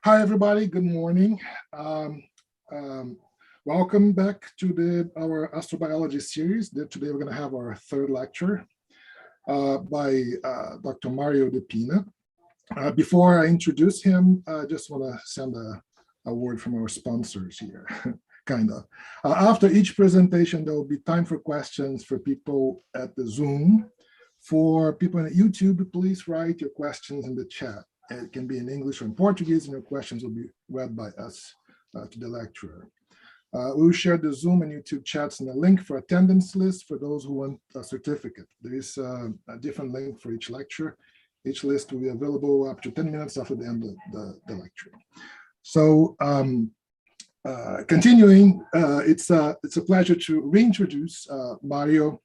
Hi, everybody. Good morning. Um, um, Welcome back to our astrobiology series. Today, we're going to have our third lecture by Dr. Mario de Pinna. Before I introduce him, I just want to send a word from our sponsors here, kind of. After each presentation, there will be time for questions for people at the Zoom. For people on YouTube, please write your questions in the chat. It can be in English or in Portuguese, and your questions will be read by us to the lecturer. We will share the Zoom and YouTube chats and a link for attendance list for those who want a certificate. There is a different link for each lecture. Each list will be available up to 10 minutes after the end of the lecture. So continuing, it's a pleasure to reintroduce Mario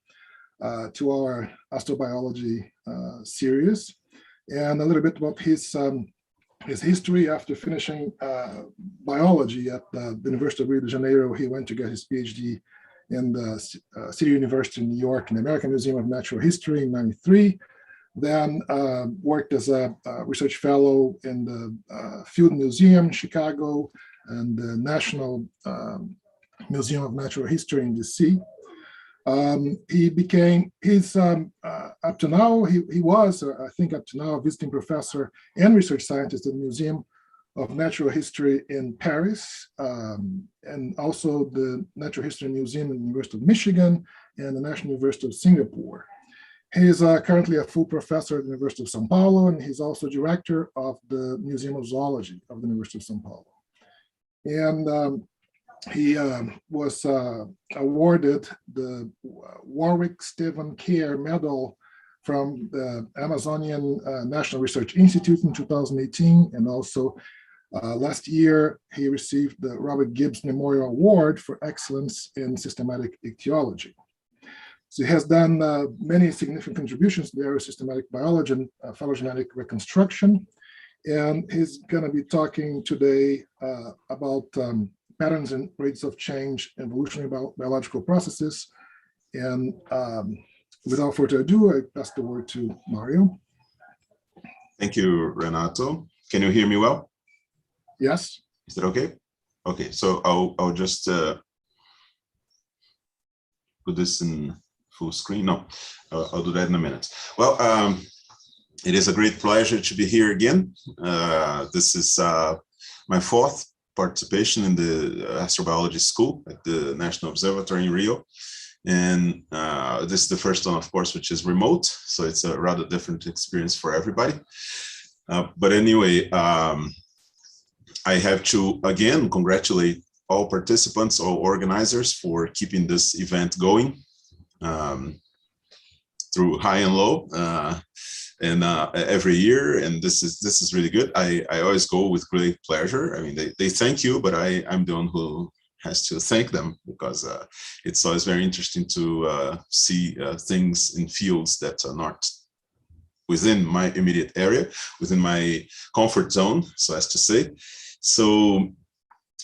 to our astrobiology series, and a little bit about his history. After finishing biology at the University of Rio de Janeiro, he went to get his PhD in the City University in New York in the American Museum of Natural History in '93. Then worked as a research fellow in the Field Museum in Chicago and the National Museum of Natural History in DC. Up to now, he was, I think up to now, a visiting professor and research scientist at the Museum of Natural History in Paris, and also the Natural History Museum at the University of Michigan and the National University of Singapore. He is currently a full professor at the University of Sao Paulo, and he's also director of the Museum of Zoology of the University of Sao Paulo. And he was awarded the Warwick Stephen Kerr Medal from the Amazonian National Research Institute in 2018. And also last year, he received the Robert Gibbs Memorial Award for Excellence in Systematic Ichthyology. So he has done many significant contributions to the area of systematic biology and phylogenetic reconstruction. And he's going to be talking today about patterns and rates of change, evolutionary biological processes. And without further ado, I pass the word to Mario. Thank you, Renato. Can you hear me well? Yes. Is that okay? Okay, so I'll just put this in full screen. No, I'll do that in a minute. Well, it is a great pleasure to be here again. This is my fourth participation in the astrobiology school at the National Observatory in Rio. And this is the first one, of course, which is remote. So it's a rather different experience for everybody. But anyway, I have to, again, congratulate all participants, all organizers for keeping this event going through high and low. And every year, and this is really good. I always go with great pleasure. I mean, they thank you, but I'm the one who has to thank them, because it's always very interesting to see things in fields that are not within my immediate area, within my comfort zone, so as to say. So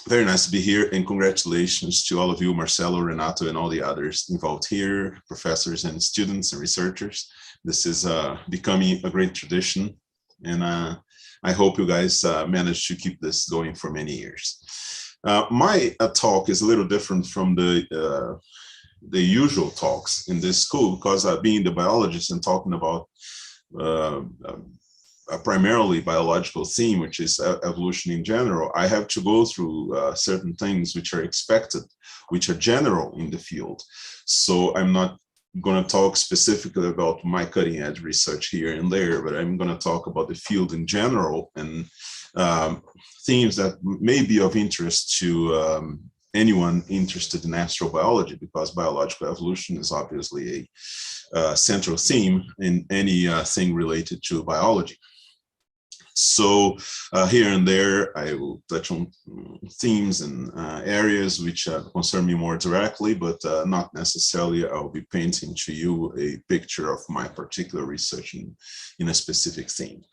very nice to be here, and congratulations to all of you, Marcelo, Renato, and all the others involved here, professors and students and researchers. This is becoming a great tradition, and I hope you guys manage to keep this going for many years. My talk is a little different from the usual talks in this school, because being the biologist and talking about a primarily biological theme, which is evolution in general, I have to go through certain things which are expected, which are general in the field. So I'm not going to talk specifically about my cutting edge research here and there, but I'm going to talk about the field in general and themes that may be of interest to anyone interested in astrobiology, because biological evolution is obviously a central theme in any thing related to biology. So here and there, I will touch on themes and areas which concern me more directly, but not necessarily I'll be painting to you a picture of my particular research in a specific theme.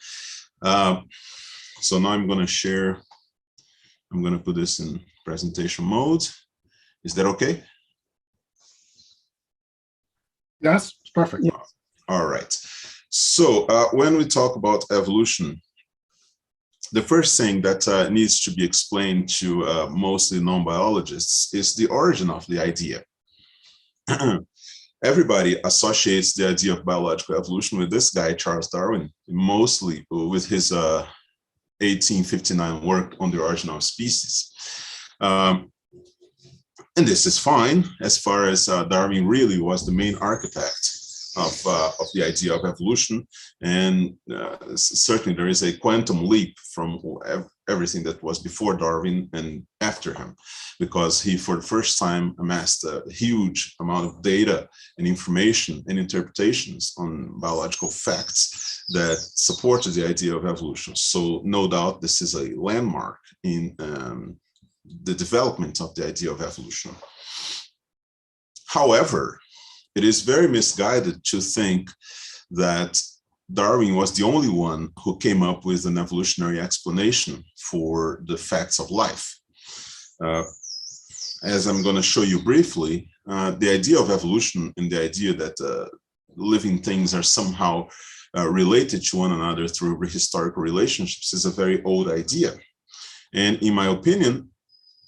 So now I'm going to share, I'm going to put this in presentation mode. Is that okay? Yes, it's perfect. Yeah. All right. So when we talk about evolution, the first thing that needs to be explained to mostly non-biologists is the origin of the idea. Everybody associates the idea of biological evolution with this guy, Charles Darwin, mostly with his 1859 work on the origin of species. And this is fine, as far as Darwin really was the main architect of the idea of evolution. And certainly there is a quantum leap from everything that was before Darwin and after him, because he, for the first time, amassed a huge amount of data and information and interpretations on biological facts that supported the idea of evolution. So no doubt this is a landmark in the development of the idea of evolution. However, it is very misguided to think that Darwin was the only one who came up with an evolutionary explanation for the facts of life. As I'm going to show you briefly, the idea of evolution and the idea that living things are somehow related to one another through historical relationships is a very old idea. And in my opinion,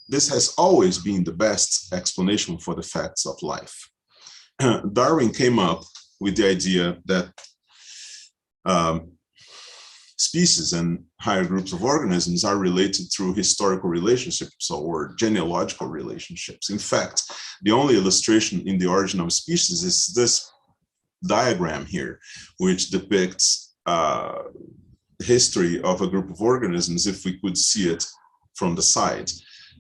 this has always been the best explanation for the facts of life. Darwin came up with the idea that species and higher groups of organisms are related through historical relationships or genealogical relationships. In fact, the only illustration in the origin of species is this diagram here, which depicts history of a group of organisms, if we could see it from the side,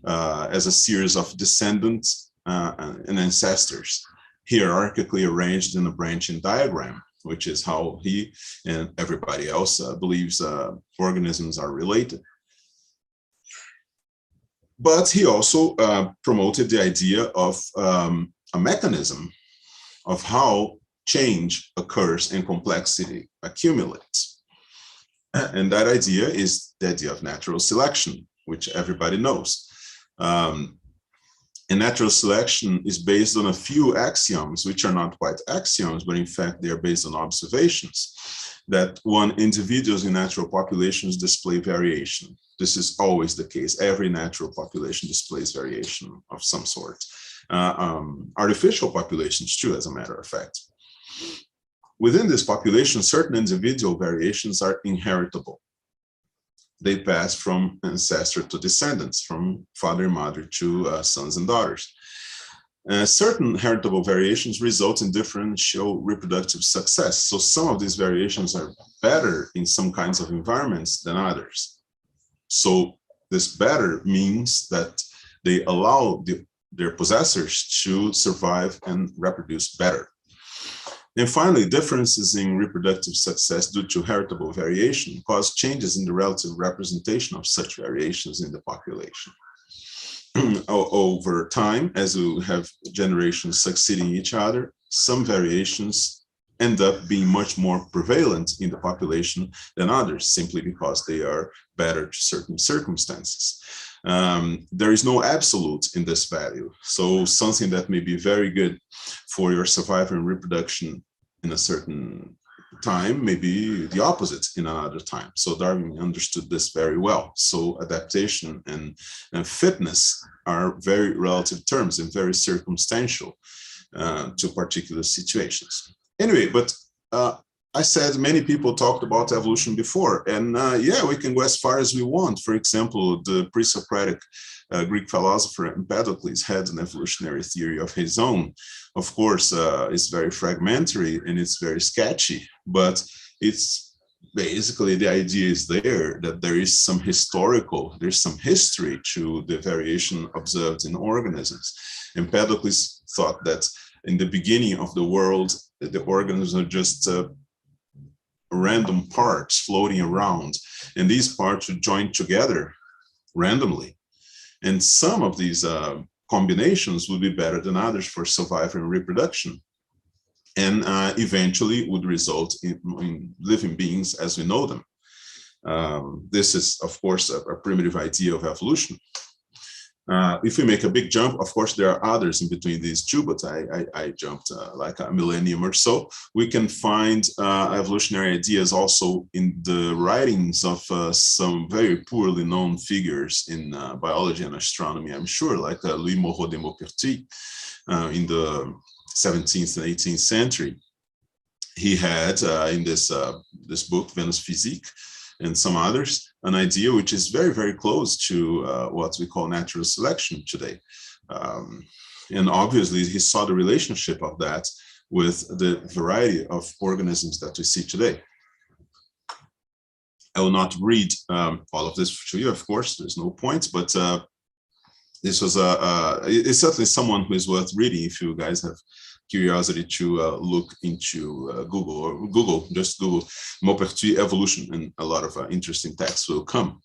as a series of descendants and ancestors, hierarchically arranged in a branching diagram, which is how he and everybody else believes organisms are related. But he also promoted the idea of a mechanism of how change occurs and complexity accumulates. And that idea is the idea of natural selection, which everybody knows. And natural selection is based on a few axioms, which are not quite axioms, but in fact, they are based on observations, that individuals in natural populations display variation. This is always the case. Every natural population displays variation of some sort. Artificial populations too, as a matter of fact. Within this population, certain individual variations are inheritable. They pass from ancestor to descendants, from father and mother to sons and daughters. Certain heritable variations result in differential reproductive success. So some of these variations are better in some kinds of environments than others. So this better means that they allow their possessors to survive and reproduce better. And finally, differences in reproductive success due to heritable variation cause changes in the relative representation of such variations in the population. Over time, as we have generations succeeding each other, some variations end up being much more prevalent in the population than others, simply because they are better to certain circumstances. There is no absolute in this value. So something that may be very good for your survival and reproduction in a certain time may be the opposite in another time. So Darwin understood this very well. So adaptation and fitness are very relative terms and very circumstantial to particular situations. Anyway, but I said many people talked about evolution before, and yeah, we can go as far as we want. For example, the pre-Socratic Greek philosopher Empedocles had an evolutionary theory of his own. Of course, it's very fragmentary and it's very sketchy, but it's basically the idea is there that there is some there's some history to the variation observed in organisms. Empedocles thought that in the beginning of the world, the organisms are just random parts floating around, and these parts would join together randomly. And some of these combinations would be better than others for survival and reproduction, and eventually would result in living beings as we know them. This is, of course, a primitive idea of evolution. If we make a big jump, of course, there are others in between these two, but I jumped like a millennium or so. We can find evolutionary ideas also in the writings of some very poorly known figures in biology and astronomy, I'm sure, like Louis Moreau de Maupertuis in the 17th and 18th century. He had in this book, Venus Physique, and some others, an idea which is very, very close to what we call natural selection today. And obviously, he saw the relationship of that with the variety of organisms that we see today. I will not read all of this to you, of course, there's no point, but this was it's certainly someone who is worth reading if you guys have curiosity to look into just Google Maupertuis evolution, and a lot of interesting texts will come.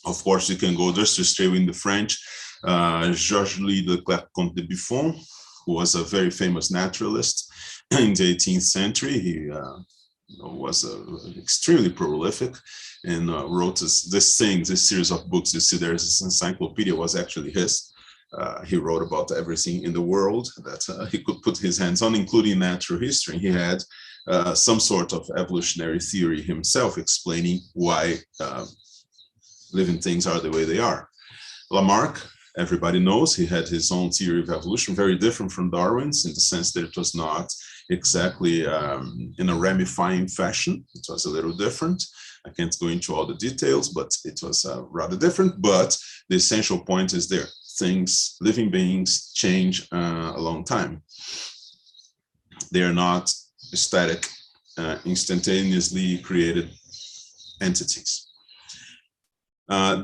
Of course, you can go just to stay in the French, Georges-Louis de Clercq-Comte de Buffon, who was a very famous naturalist in the 18th century. He was extremely prolific and wrote this series of books. You see there's this encyclopedia was actually his. He wrote about everything in the world that he could put his hands on, including natural history. He had some sort of evolutionary theory himself, explaining why living things are the way they are. Lamarck, everybody knows, he had his own theory of evolution, very different from Darwin's, in the sense that it was not exactly in a ramifying fashion. It was a little different. I can't go into all the details, but it was rather different. But the essential point is there. Things, living beings, change a long time. They are not static, instantaneously created entities.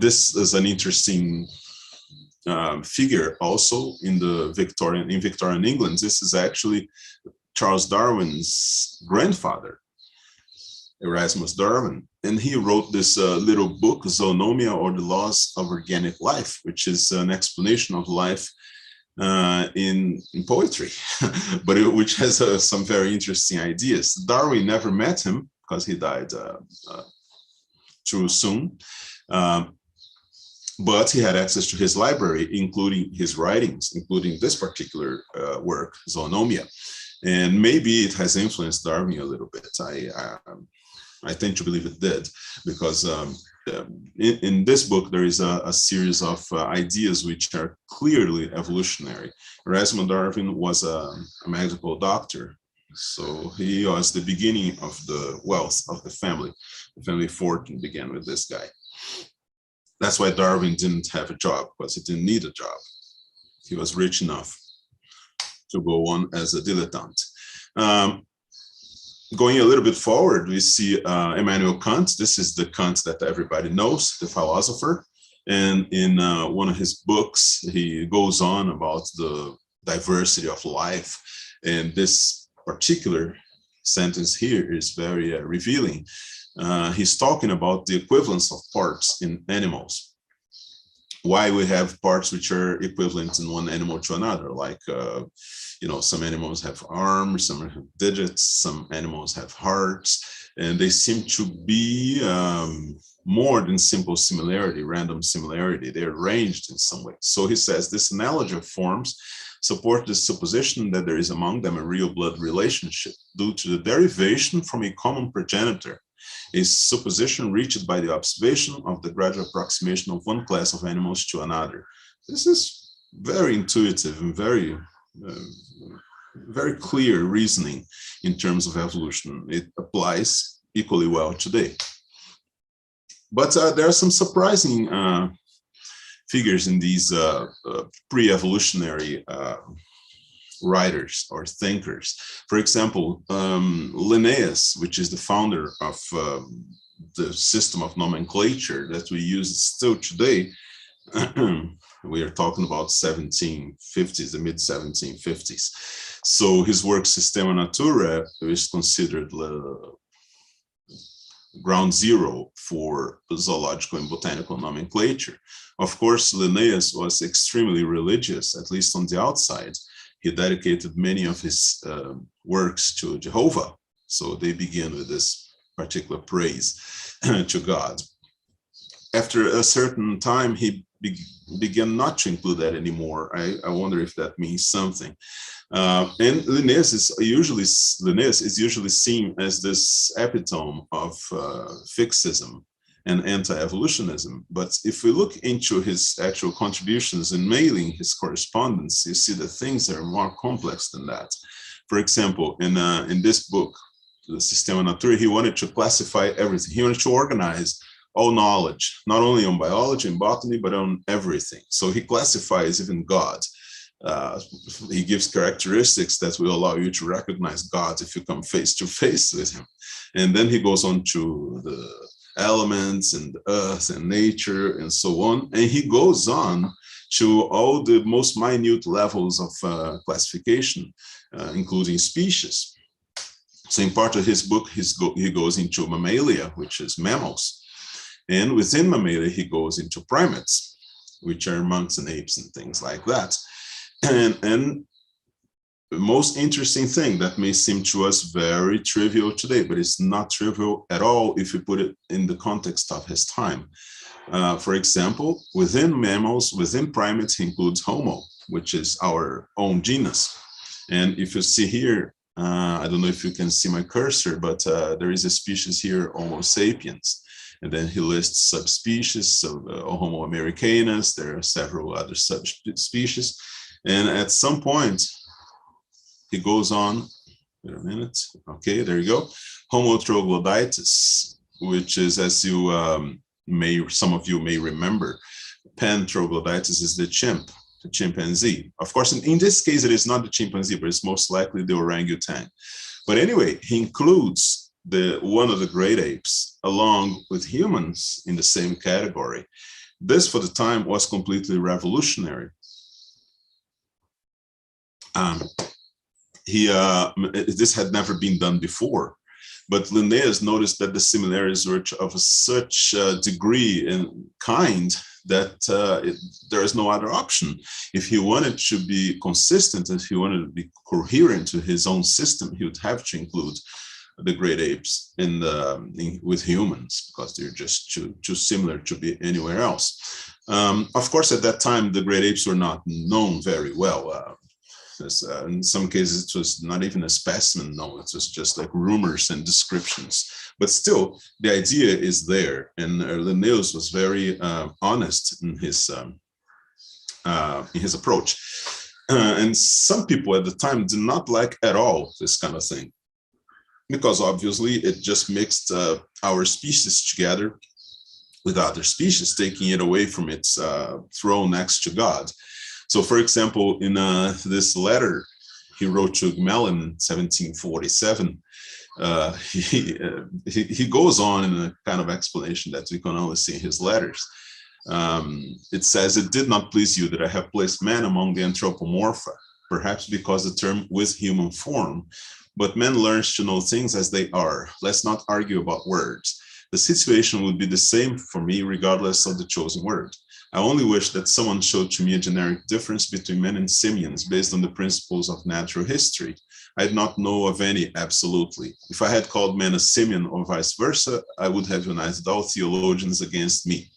This is an interesting figure also in Victorian England. This is actually Charles Darwin's grandfather, Erasmus Darwin, and he wrote this little book, Zoonomia, or the Laws of Organic Life, which is an explanation of life in poetry, but which has some very interesting ideas. Darwin never met him because he died too soon, but he had access to his library, including his writings, including this particular work, Zoonomia, and maybe it has influenced Darwin a little bit. I tend to believe it did, because in this book, there is a series of ideas which are clearly evolutionary. Erasmus Darwin was a medical doctor, so he was the beginning of the wealth of the family. The family fortune began with this guy. That's why Darwin didn't have a job, because he didn't need a job. He was rich enough to go on as a dilettante. Going a little bit forward, we see Immanuel Kant. This is the Kant that everybody knows, the philosopher. And in one of his books, he goes on about the diversity of life. And this particular sentence here is very revealing. He's talking about the equivalence of parts in animals. Why we have parts which are equivalent in one animal to another, like some animals have arms, some have digits, some animals have hearts, and they seem to be more than simple similarity, random similarity. They're arranged in some way. So he says this analogy of forms support the supposition that there is among them a real blood relationship due to the derivation from a common progenitor, a supposition reached by the observation of the gradual approximation of one class of animals to another. This is very intuitive and very clear reasoning in terms of evolution. It applies equally well today. But there are some surprising figures in these pre-evolutionary writers or thinkers. For example, Linnaeus, which is the founder of the system of nomenclature that we use still today. We are talking about 1750s, the mid-1750s. So his work Systema Naturae is considered ground zero for zoological and botanical nomenclature. Of course, Linnaeus was extremely religious, at least on the outside. He dedicated many of his works to Jehovah. So they begin with this particular praise to God. After a certain time, he began not to include that anymore. I wonder if that means something. And Linnaeus is usually seen as this epitome of fixism and anti-evolutionism. But if we look into his actual contributions in mailing his correspondence, you see that things are more complex than that. For example, in this book, the Systema Naturae, he wanted to classify everything. He wanted to organize all knowledge, not only on biology and botany, but on everything. So he classifies even God. He gives characteristics that will allow you to recognize God if you come face to face with him. And then he goes on to the elements and the earth and nature and so on. And he goes on to all the most minute levels of classification, including species. So in part of his book, he goes into mammalia, which is mammals. And within mammalia, he goes into primates, which are monkeys and apes and things like that. And the most interesting thing that may seem to us very trivial today, but it's not trivial at all if you put it in the context of his time. For example, within mammals, within primates, he includes Homo, which is our own genus. And if you see here, I don't know if you can see my cursor, but there is a species here, Homo sapiens. And then he lists subspecies of Homo americanus. There are several other subspecies. And at some point, he goes on, wait a minute. Okay, there you go. Homo Troglobitis, which is, as you some of you may remember, Pan Troglobitis is the chimpanzee. Of course, in this case, it is not the chimpanzee, but it's most likely the orangutan. But anyway, he includes one of the great apes along with humans in the same category. This, for the time, was completely revolutionary. This had never been done before, but Linnaeus noticed that the similarities were of such degree and kind that there is no other option. If he wanted to be consistent, if he wanted to be coherent to his own system, he would have to include the great apes with humans, because they're just too similar to be anywhere else. Of course, at that time, the great apes were not known very well. In some cases, it was not even a specimen known. It was just like rumors and descriptions. But still, the idea is there. And Linnaeus was very honest in his approach. And some people at the time did not like at all this kind of thing, because obviously it just mixed our species together with other species, taking it away from its throne next to God. So, for example, in this letter he wrote to Mello in 1747, he goes on in a kind of explanation that we can only see in his letters. It says, "It did not please you that I have placed man among the anthropomorpha, perhaps because the term with human form, but man learns to know things as they are. Let's not argue about words. The situation would be the same for me regardless of the chosen word. I only wish that someone showed to me a generic difference between men and simians based on the principles of natural history. I did not know of any absolutely. If I had called man a simian or vice versa, I would have united all theologians against me.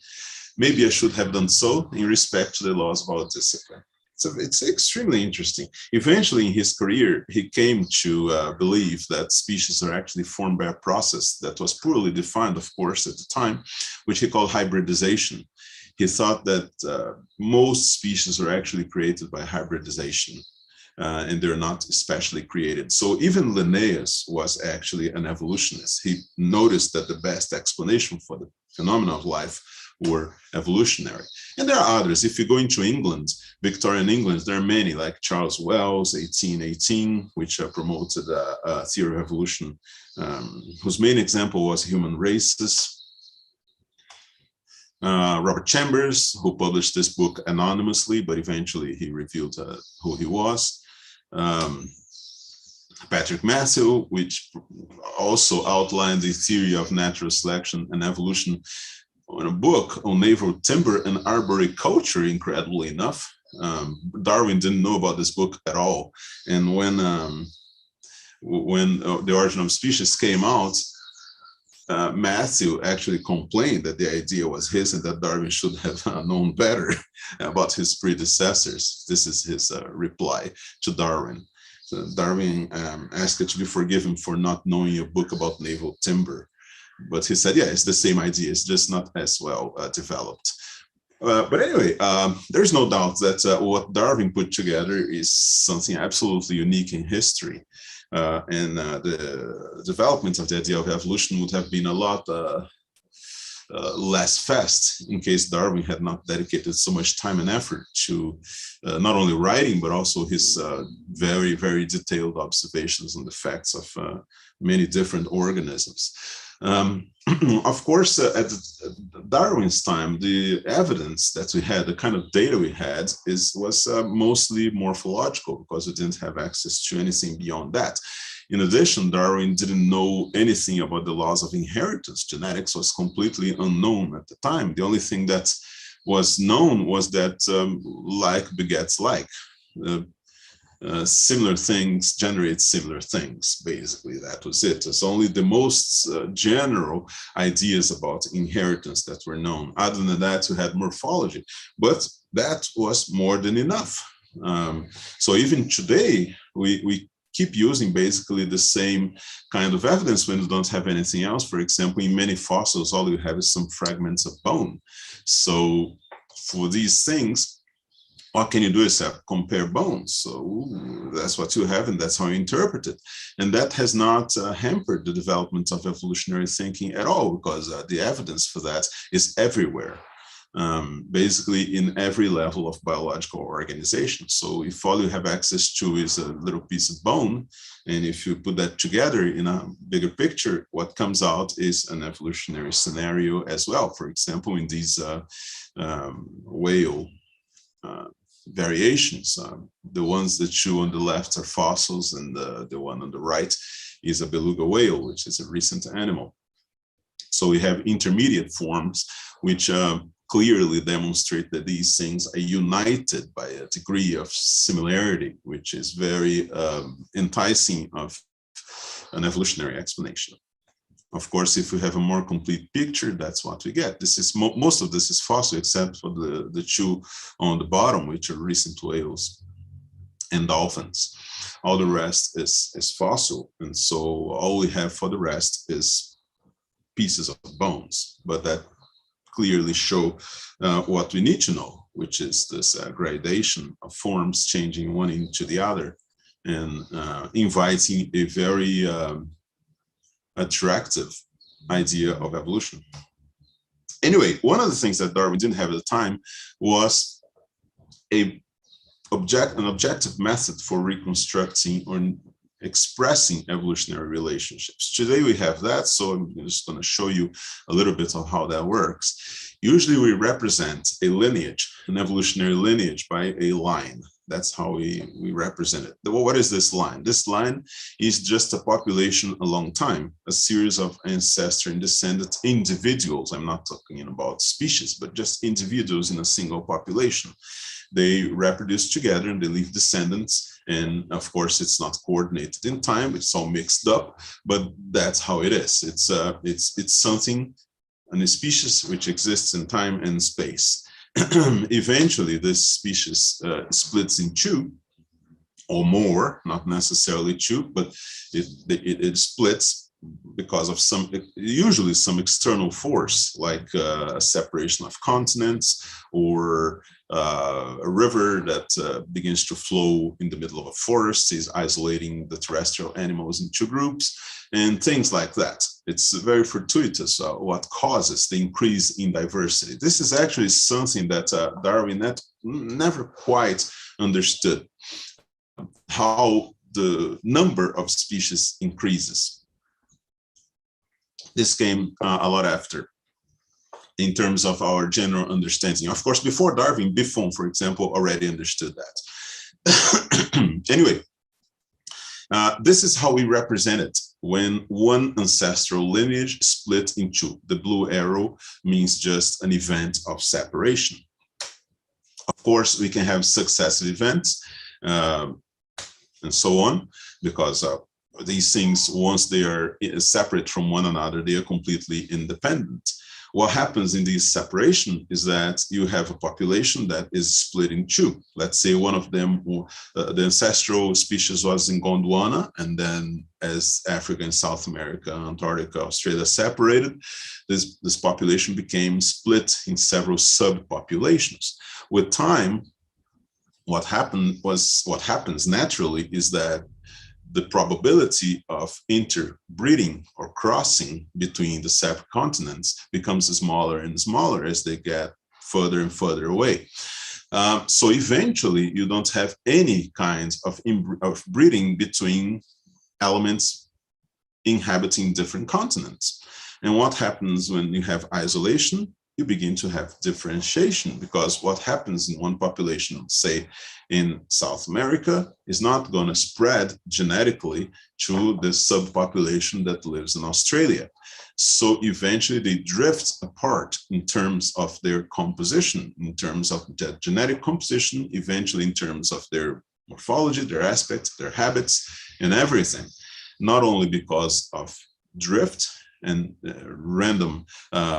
Maybe I should have done so in respect to the laws of our discipline." So it's extremely interesting. Eventually in his career, he came to believe that species are actually formed by a process that was poorly defined, of course, at the time, which he called hybridization. He thought that most species are actually created by hybridization, and they're not especially created. So even Linnaeus was actually an evolutionist. He noticed that the best explanation for the phenomena of life were evolutionary. And there are others. If you go into England, Victorian England, there are many, like Charles Wells, 1818, which promoted a theory of evolution, whose main example was human races. Robert Chambers, who published this book anonymously, but eventually he revealed who he was. Patrick Matthew, which also outlined the theory of natural selection and evolution in a book on naval timber and arboriculture, incredibly enough. Darwin didn't know about this book at all. And when The Origin of Species came out, Matthew actually complained that the idea was his and that Darwin should have known better about his predecessors. This is his reply to Darwin. So Darwin asked to be forgiven for not knowing a book about naval timber. But he said, yeah, it's the same idea, it's just not as well developed. But anyway, there's no doubt that what Darwin put together is something absolutely unique in history. And the development of the idea of evolution would have been a lot less fast in case Darwin had not dedicated so much time and effort to not only writing, but also his very, very detailed observations on the facts of many different organisms. Of course, at Darwin's time, the evidence that we had, the kind of data we had, was mostly morphological, because we didn't have access to anything beyond that. In addition, Darwin didn't know anything about the laws of inheritance. Genetics was completely unknown at the time. The only thing that was known was that like begets like. Similar things generate similar things, basically. That was it. It's only the most general ideas about inheritance that were known. Other than that, we had morphology, but that was more than enough. So even today, we keep using basically the same kind of evidence when we don't have anything else. For example, in many fossils, all you have is some fragments of bone. So for these things, what can you do except compare bones? So that's what you have, and that's how you interpret it. And that has not hampered the development of evolutionary thinking at all, because the evidence for that is everywhere, basically in every level of biological organization. So if all you have access to is a little piece of bone, and if you put that together in a bigger picture, what comes out is an evolutionary scenario as well. For example, in these whale variations, the ones that show on the left are fossils, and the one on the right is a beluga whale, which is a recent animal. So we have intermediate forms which clearly demonstrate that these things are united by a degree of similarity, which is very enticing of an evolutionary explanation. Of course, if we have a more complete picture, that's what we get. This is most of this is fossil, except for the two on the bottom, which are recent whales and dolphins. All the rest is fossil, and so all we have for the rest is pieces of bones. But that clearly show what we need to know, which is this gradation of forms changing one into the other, and inviting a very attractive idea of evolution. Anyway, one of the things that Darwin didn't have at the time was an objective method for reconstructing or expressing evolutionary relationships. Today we have that, so I'm just going to show you a little bit of how that works. Usually we represent a lineage, an evolutionary lineage, by a line. That's how we represent it. What is this line? This line is just a population along time, a series of ancestor and descendant individuals. I'm not talking about species, but just individuals in a single population. They reproduce together and they leave descendants. And of course, it's not coordinated in time. It's all mixed up, but that's how it is. It's something, a species which exists in time and space. Eventually, this species splits in two or more, not necessarily two, but it splits because of usually some external force, like a separation of continents, or a river that begins to flow in the middle of a forest, is isolating the terrestrial animals in two groups, and things like that. It's very fortuitous what causes the increase in diversity. This is actually something that Darwin never quite understood, how the number of species increases. This came a lot after, in terms of our general understanding. Of course, before Darwin, Buffon, for example, already understood that. Anyway, this is how we represent it when one ancestral lineage split in two. The blue arrow means just an event of separation. Of course, we can have successive events and so on, because these things, once they are separate from one another, they are completely independent. What happens in this separation is that you have a population that is split in two. Let's say one of them, the ancestral species was in Gondwana, and then as Africa and South America, Antarctica, Australia separated, this population became split in several subpopulations. With time, what happens naturally is that the probability of interbreeding or crossing between the separate continents becomes smaller and smaller as they get further and further away. So eventually, you don't have any kinds of breeding between elements inhabiting different continents. And what happens when you have isolation? You begin to have differentiation, because what happens in one population, say in South America, is not going to spread genetically to the subpopulation that lives in Australia. So eventually they drift apart in terms of their composition, in terms of the genetic composition, eventually in terms of their morphology, their aspects, their habits, and everything. Not only because of drift and random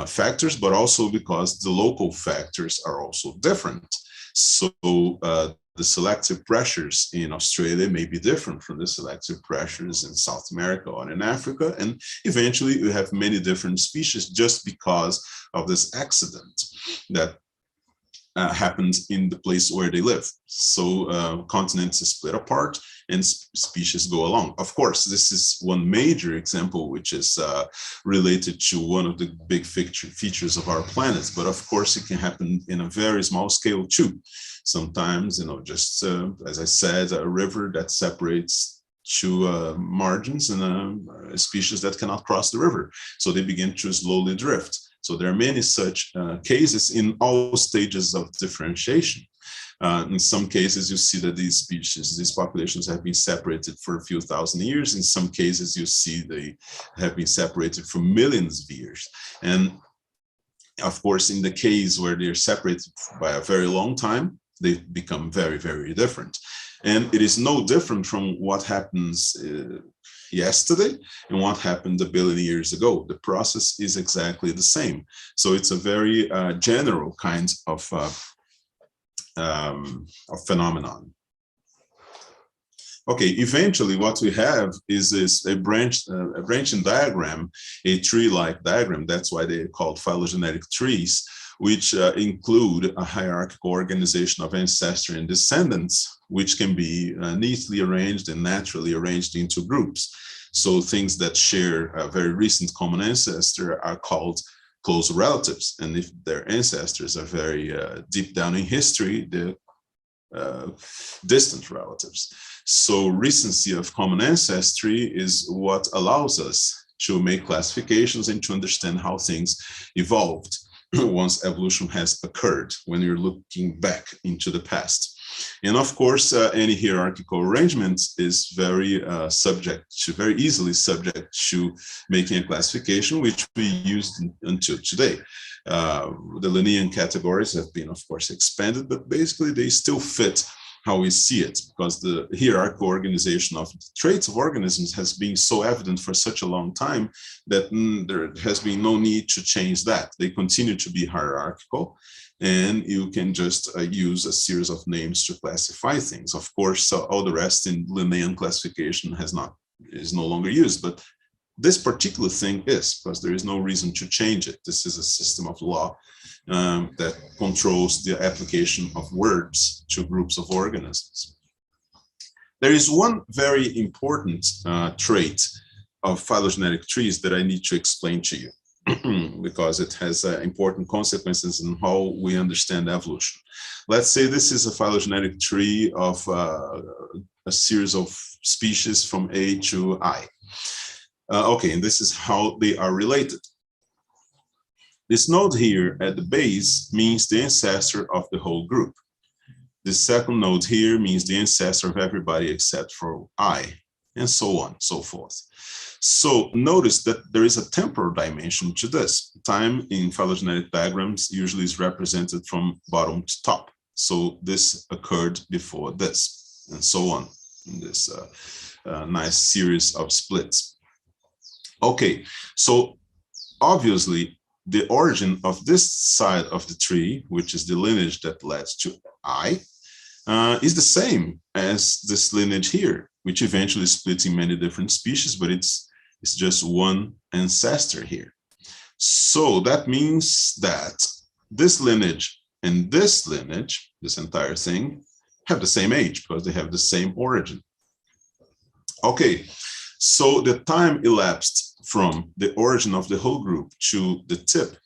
factors, but also because the local factors are also different. So the selective pressures in Australia may be different from the selective pressures in South America or in Africa. And eventually you have many different species just because of this accident that happens in the place where they live. So continents split apart and species go along. Of course, this is one major example, which is related to one of the big features of our planet. But of course, it can happen in a very small scale too. Sometimes, just as I said, a river that separates two margins and a species that cannot cross the river. So they begin to slowly drift. So there are many such cases in all stages of differentiation. In some cases, you see that these populations have been separated for a few thousand years. In some cases, you see they have been separated for millions of years. And of course, in the case where they're separated by a very long time, they become very, very different. And it is no different from what happens yesterday and what happened a billion years ago. The process is exactly the same. So it's a very general kind of phenomenon. Okay, eventually what we have is a branching diagram, a tree-like diagram. That's why they're called phylogenetic trees, which include a hierarchical organization of ancestry and descendants, which can be neatly arranged and naturally arranged into groups. So things that share a very recent common ancestor are called close relatives. And if their ancestors are very deep down in history, they're distant relatives. So recency of common ancestry is what allows us to make classifications and to understand how things evolved once evolution has occurred, when you're looking back into the past. And of course, any hierarchical arrangement is very easily subject to making a classification, which we used until today. The Linnean categories have been, of course, expanded, but basically they still fit how we see it, because the hierarchical organization of the traits of organisms has been so evident for such a long time that there has been no need to change that. They continue to be hierarchical, and you can just use a series of names to classify things. Of course, all the rest in Linnean classification is no longer used, but this particular thing is, because there is no reason to change it. This is a system of law that controls the application of words to groups of organisms. There is one very important trait of phylogenetic trees that I need to explain to you, because it has important consequences in how we understand evolution. Let's say this is a phylogenetic tree of a series of species from A to I. Okay, and this is how they are related. This node here at the base means the ancestor of the whole group. The second node here means the ancestor of everybody except for I, and so on, so forth. So notice that there is a temporal dimension to this. Time in phylogenetic diagrams usually is represented from bottom to top. So this occurred before this, and so on in this nice series of splits. Okay, so obviously the origin of this side of the tree, which is the lineage that led to I, is the same as this lineage here, which eventually splits in many different species, but it's just one ancestor here. So that means that this lineage and this lineage, this entire thing, have the same age because they have the same origin. Okay, so the time elapsed from the origin of the whole group to the tip,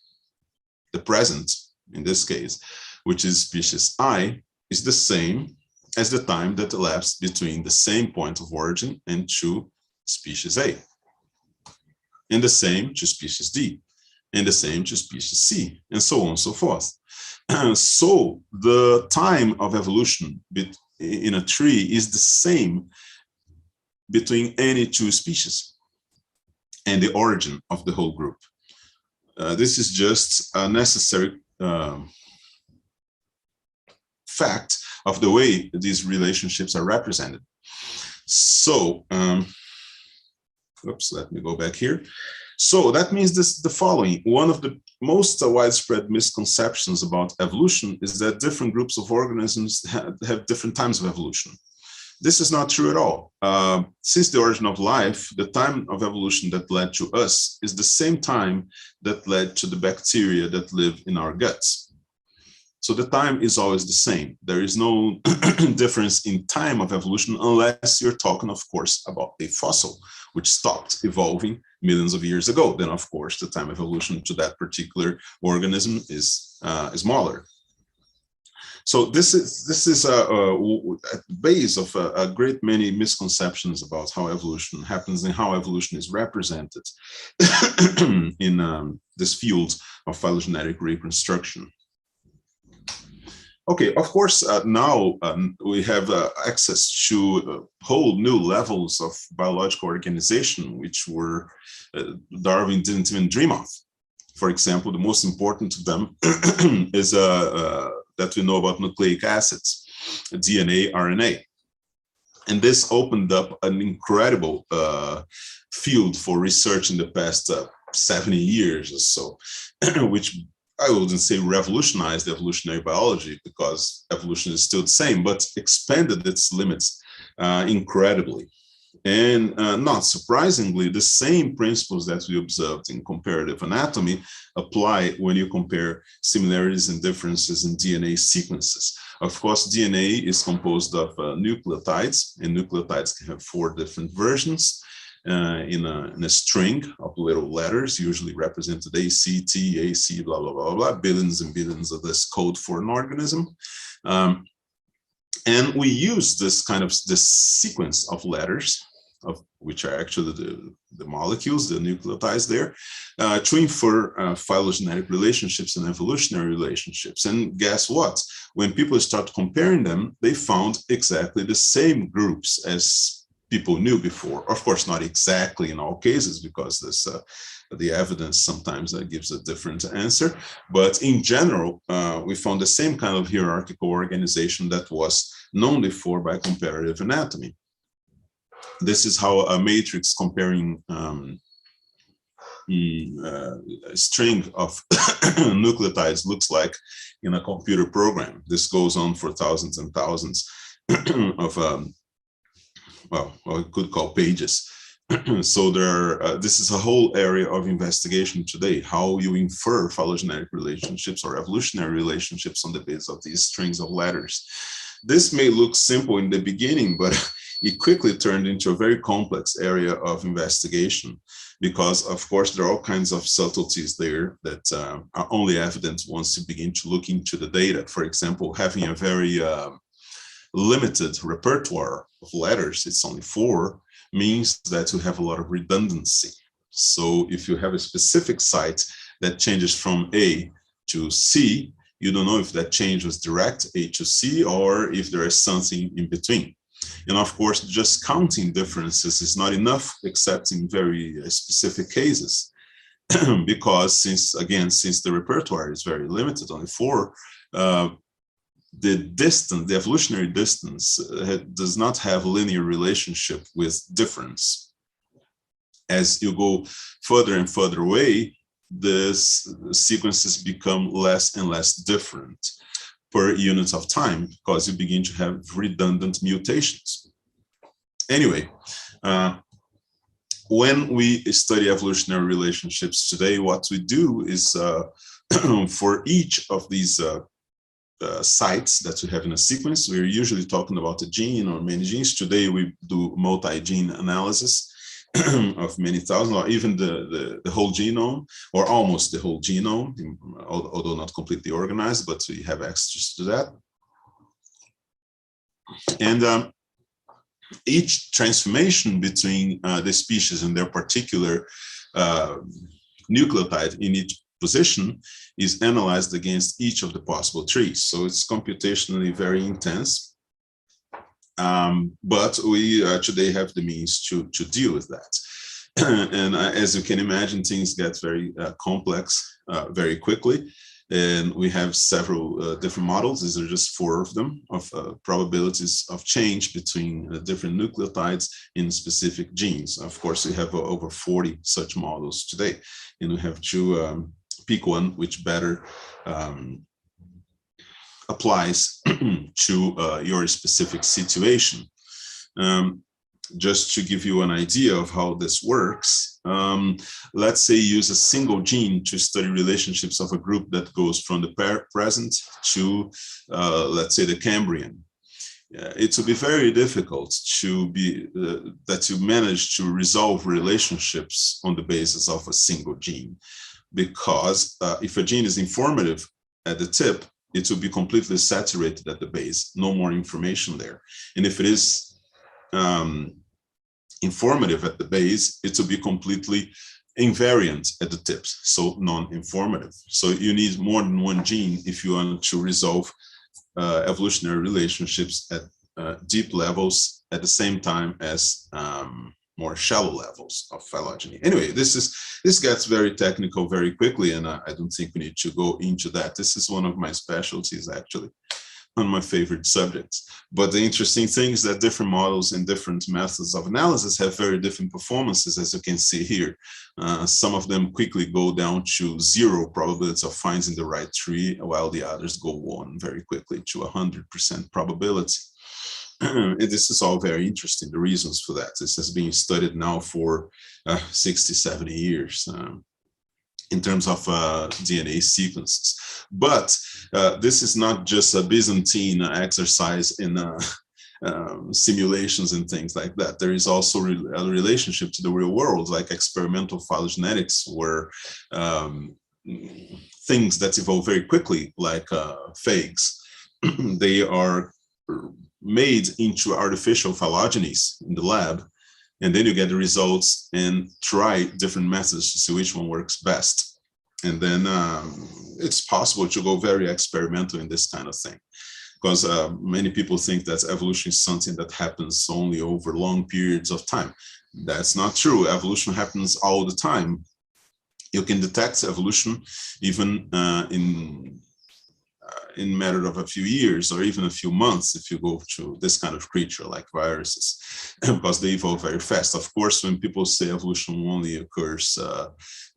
the present in this case, which is species I, is the same as the time that elapsed between the same point of origin and to species A, and the same to species D, and the same to species C, and so on and so forth. So the time of evolution in a tree is the same between any two species and the origin of the whole group. This is just a necessary fact of the way these relationships are represented. So, oops, let me go back here. So that means the following. One of the most widespread misconceptions about evolution is that different groups of organisms have different times of evolution. This is not true at all. Since the origin of life, the time of evolution that led to us is the same time that led to the bacteria that live in our guts. So the time is always the same. There is no difference in time of evolution unless you're talking, of course, about a fossil, which stopped evolving millions of years ago. Then, of course, the time of evolution to that particular organism is smaller. So this is a base of a great many misconceptions about how evolution happens and how evolution is represented in this field of phylogenetic reconstruction. Okay, of course, now we have access to whole new levels of biological organization, which were Darwin didn't even dream of. For example, the most important of them is that we know about nucleic acids, DNA, RNA. And this opened up an incredible field for research in the past 70 years or so, which I wouldn't say revolutionized evolutionary biology because evolution is still the same, but expanded its limits incredibly. And not surprisingly, the same principles that we observed in comparative anatomy apply when you compare similarities and differences in DNA sequences. Of course, DNA is composed of nucleotides, and nucleotides can have 4 different versions in a string of little letters, usually represented A, C, T, A, C, blah, blah, blah, blah, billions and billions of this code for an organism. And we use this sequence of letters, which are actually the molecules, the nucleotides there, to infer phylogenetic relationships and evolutionary relationships. And guess what? When people start comparing them, they found exactly the same groups as people knew before. Of course, not exactly in all cases, because this, the evidence sometimes gives a different answer. But in general, we found the same kind of hierarchical organization that was known before by comparative anatomy. This is how a matrix comparing a string of nucleotides looks like in a computer program. This goes on for thousands and thousands of, well, we could call pages. So this is a whole area of investigation today, how you infer phylogenetic relationships or evolutionary relationships on the basis of these strings of letters. This may look simple in the beginning, but it quickly turned into a very complex area of investigation because, of course, there are all kinds of subtleties there that are only evident once you begin to look into the data. For example, having a very limited repertoire of letters, it's only 4, means that you have a lot of redundancy. So if you have a specific site that changes from A to C, you don't know if that change was direct A to C or if there is something in between. And of course, just counting differences is not enough, except in very specific cases. Because since the repertoire is very limited, only 4, the distance, the evolutionary distance, does not have linear relationship with difference. As you go further and further away, these sequences become less and less different per unit of time, because you begin to have redundant mutations. Anyway, when we study evolutionary relationships today, what we do is for each of these sites that we have in a sequence, we're usually talking about a gene or many genes. Today we do multi-gene analysis of many thousand, or even the whole genome, or almost the whole genome, although not completely organized, but we have access to that. And each transformation between the species and their particular nucleotide in each position is analyzed against each of the possible trees. So it's computationally very intense. But we today have the means to deal with that. And as you can imagine, things get very complex very quickly. And we have several different models. These are just 4 of them, of probabilities of change between different nucleotides in specific genes. Of course, we have over 40 such models today. And we have to pick one which better applies to your specific situation. Just to give you an idea of how this works, let's say use a single gene to study relationships of a group that goes from the present to, let's say, the Cambrian. It will be very difficult to that you manage to resolve relationships on the basis of a single gene, because if a gene is informative at the tip, it will be completely saturated at the base, no more information there. And if it is informative at the base, it will be completely invariant at the tips, so non-informative. So you need more than one gene if you want to resolve evolutionary relationships at deep levels at the same time as more shallow levels of phylogeny. Anyway, this gets very technical very quickly, and I don't think we need to go into that. This is one of my specialties, actually, one of my favorite subjects. But the interesting thing is that different models and different methods of analysis have very different performances, as you can see here. Some of them quickly go down to 0 probability of finding the right tree, while the others go on very quickly to 100% probability. And this is all very interesting, the reasons for that. This has been studied now for 60, 70 years in terms of DNA sequences. But this is not just a Byzantine exercise in simulations and things like that. There is also a relationship to the real world, like experimental phylogenetics, where things that evolve very quickly, like phages, they are made into artificial phylogenies in the lab, and then you get the results and try different methods to see which one works best. And then it's possible to go very experimental in this kind of thing, because many people think that evolution is something that happens only over long periods of time. That's not true. Evolution happens all the time. You can detect evolution even in matter of a few years or even a few months if you go to this kind of creature like viruses, because they evolve very fast. Of course, when people say evolution only occurs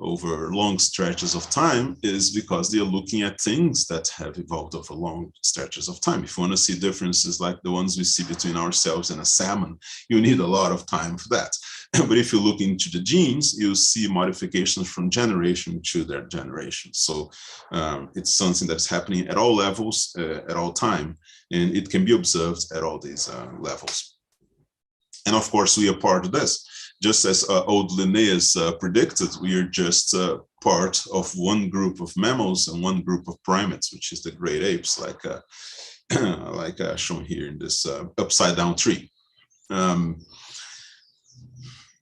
over long stretches of time, is because they're looking at things that have evolved over long stretches of time. If you want to see differences like the ones we see between ourselves and a salmon, you need a lot of time for that. But if you look into the genes, you see modifications from generation to their generation. So it's something that's happening at all levels, at all time, and it can be observed at all these levels. And of course, we are part of this. Just as old Linnaeus predicted, we are just part of one group of mammals and one group of primates, which is the Great Apes, like shown here in this upside down tree.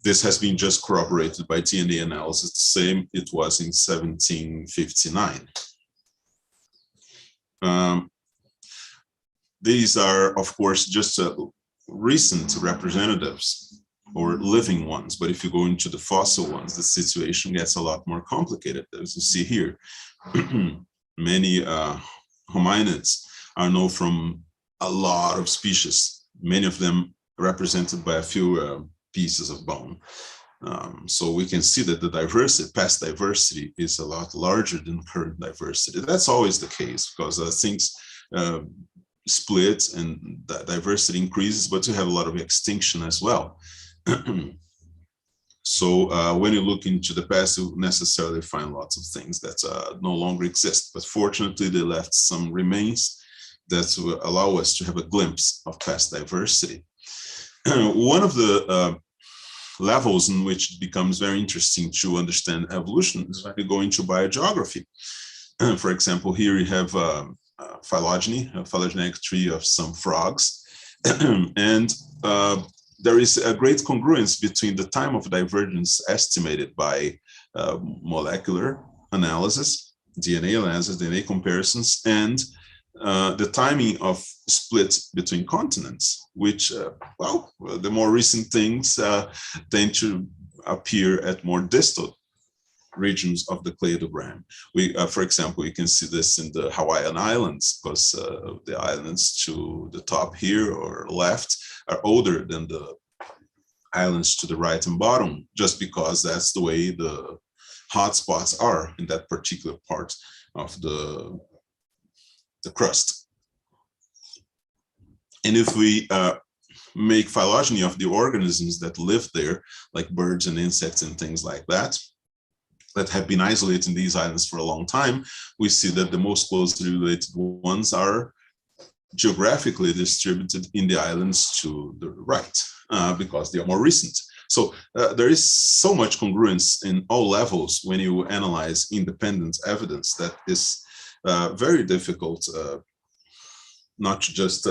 This has been just corroborated by DNA analysis, the same it was in 1759. These are, of course, just recent representatives or living ones, but if you go into the fossil ones, the situation gets a lot more complicated. As you see here, many hominids are known from a lot of species, many of them represented by a few pieces of bone. So we can see that the diversity, past diversity, is a lot larger than current diversity. That's always the case, because things split and the diversity increases, but you have a lot of extinction as well. So when you look into the past, you necessarily find lots of things that no longer exist. But fortunately, they left some remains that will allow us to have a glimpse of past diversity. One of the levels in which it becomes very interesting to understand evolution is when you go into biogeography. For example, here you have phylogeny, a phylogenetic tree of some frogs. And there is a great congruence between the time of divergence estimated by molecular analysis, DNA analysis, DNA comparisons, and the timing of splits between continents, which, well, the more recent things tend to appear at more distal regions of the cladogram. For example, you can see this in the Hawaiian Islands, because the islands to the top here or left are older than the islands to the right and bottom, just because that's the way the hotspots are in that particular part of the crust. And if we make phylogeny of the organisms that live there, like birds and insects and things like that, that have been isolated in these islands for a long time, we see that the most closely related ones are geographically distributed in the islands to the right, because they are more recent. So there is so much congruence in all levels when you analyze independent evidence that is very difficult not to just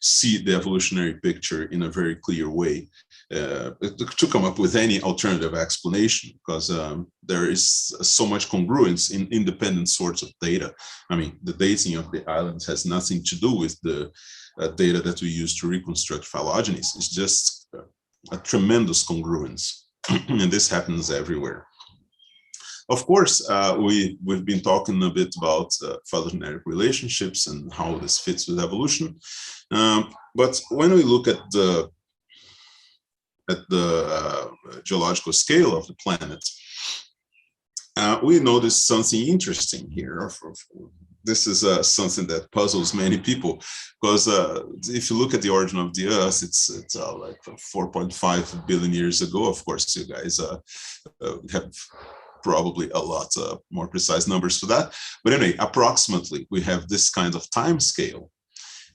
see the evolutionary picture in a very clear way, to come up with any alternative explanation, because there is so much congruence in independent sorts of data. I mean, the dating of the islands has nothing to do with the data that we use to reconstruct phylogenies. It's just a tremendous congruence, and this happens everywhere. Of course, we've been talking a bit about phylogenetic relationships and how this fits with evolution. But when we look at the geological scale of the planet, we notice something interesting here. This is something that puzzles many people, because if you look at the origin of the Earth, it's like 4.5 billion years ago. Of course, you guys have probably a lot more precise numbers for that. But anyway, approximately, we have this kind of time scale.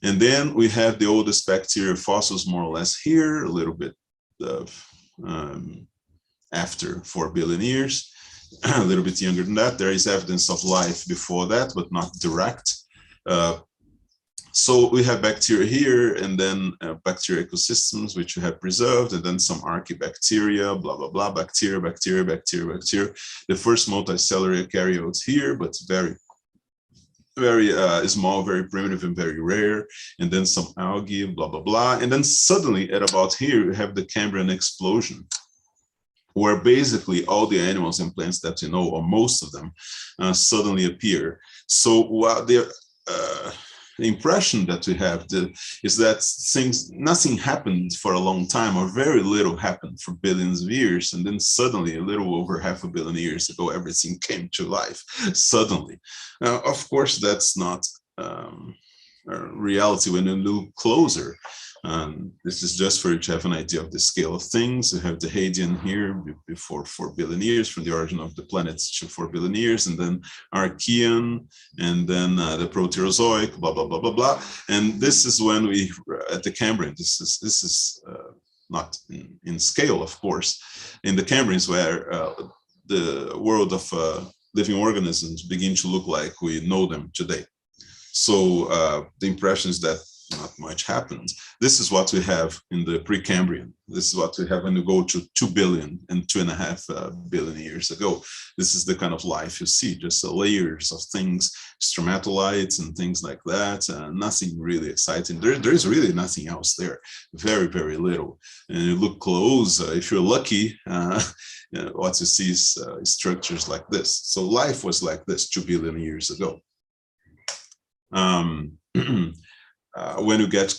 And then we have the oldest bacterial fossils more or less here, a little bit after 4 billion years, a little bit younger than that. There is evidence of life before that, but not direct. So we have bacteria here, and then bacterial ecosystems, which we have preserved, and then some archaebacteria, blah, blah, blah, bacteria. The first multicellular eukaryotes here, but very, very small, very primitive, and very rare. And then some algae, blah, blah, blah. And then suddenly, at about here, you have the Cambrian explosion, where basically all the animals and plants that you know, or most of them, suddenly appear. So while the impression that we have is that nothing happened for a long time, or very little happened for billions of years, and then suddenly, a little over 500 million years ago, everything came to life suddenly. Of course, that's not reality when you look closer. This is just for you to have an idea of the scale of things. We have the Hadean here before 4 billion years, from the origin of the planet to 4 billion years, and then Archean, and then the Proterozoic, blah, blah, blah, blah, blah. And this is when we, at the Cambrian, this is not in scale, of course, in the Cambrians, where the world of living organisms begin to look like we know them today. So the impression is that not much happened. This is what we have in the Precambrian. This is what we have when you go to 2 billion and 2.5 billion years ago. This is the kind of life you see, just layers of things, stromatolites and things like that. Nothing really exciting. There's really nothing else there. Very, very little. And you look close, if you're lucky, what you see is structures like this. So life was like this 2 billion years ago. when you get